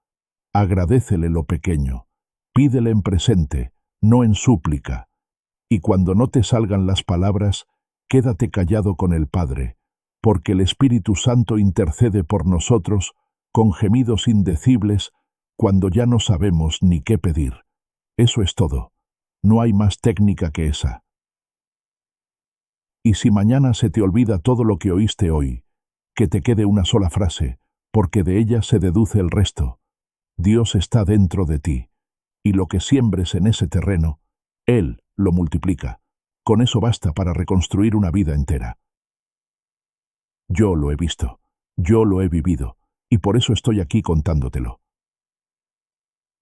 Agradécele lo pequeño. Pídele en presente, no en súplica. Y cuando no te salgan las palabras, quédate callado con el Padre, porque el Espíritu Santo intercede por nosotros con gemidos indecibles cuando ya no sabemos ni qué pedir. Eso es todo. No hay más técnica que esa. Y si mañana se te olvida todo lo que oíste hoy, que te quede una sola frase, porque de ella se deduce el resto. Dios está dentro de ti, y lo que siembres en ese terreno, Él lo multiplica. Con eso basta para reconstruir una vida entera. Yo lo he visto, yo lo he vivido, y por eso estoy aquí contándotelo.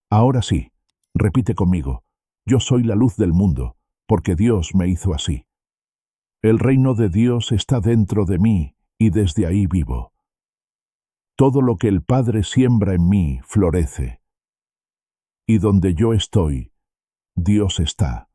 Ahora sí, repite conmigo, yo soy la luz del mundo, porque Dios me hizo así. El reino de Dios está dentro de mí, y desde ahí vivo. Todo lo que el Padre siembra en mí florece. Y donde yo estoy, Dios está.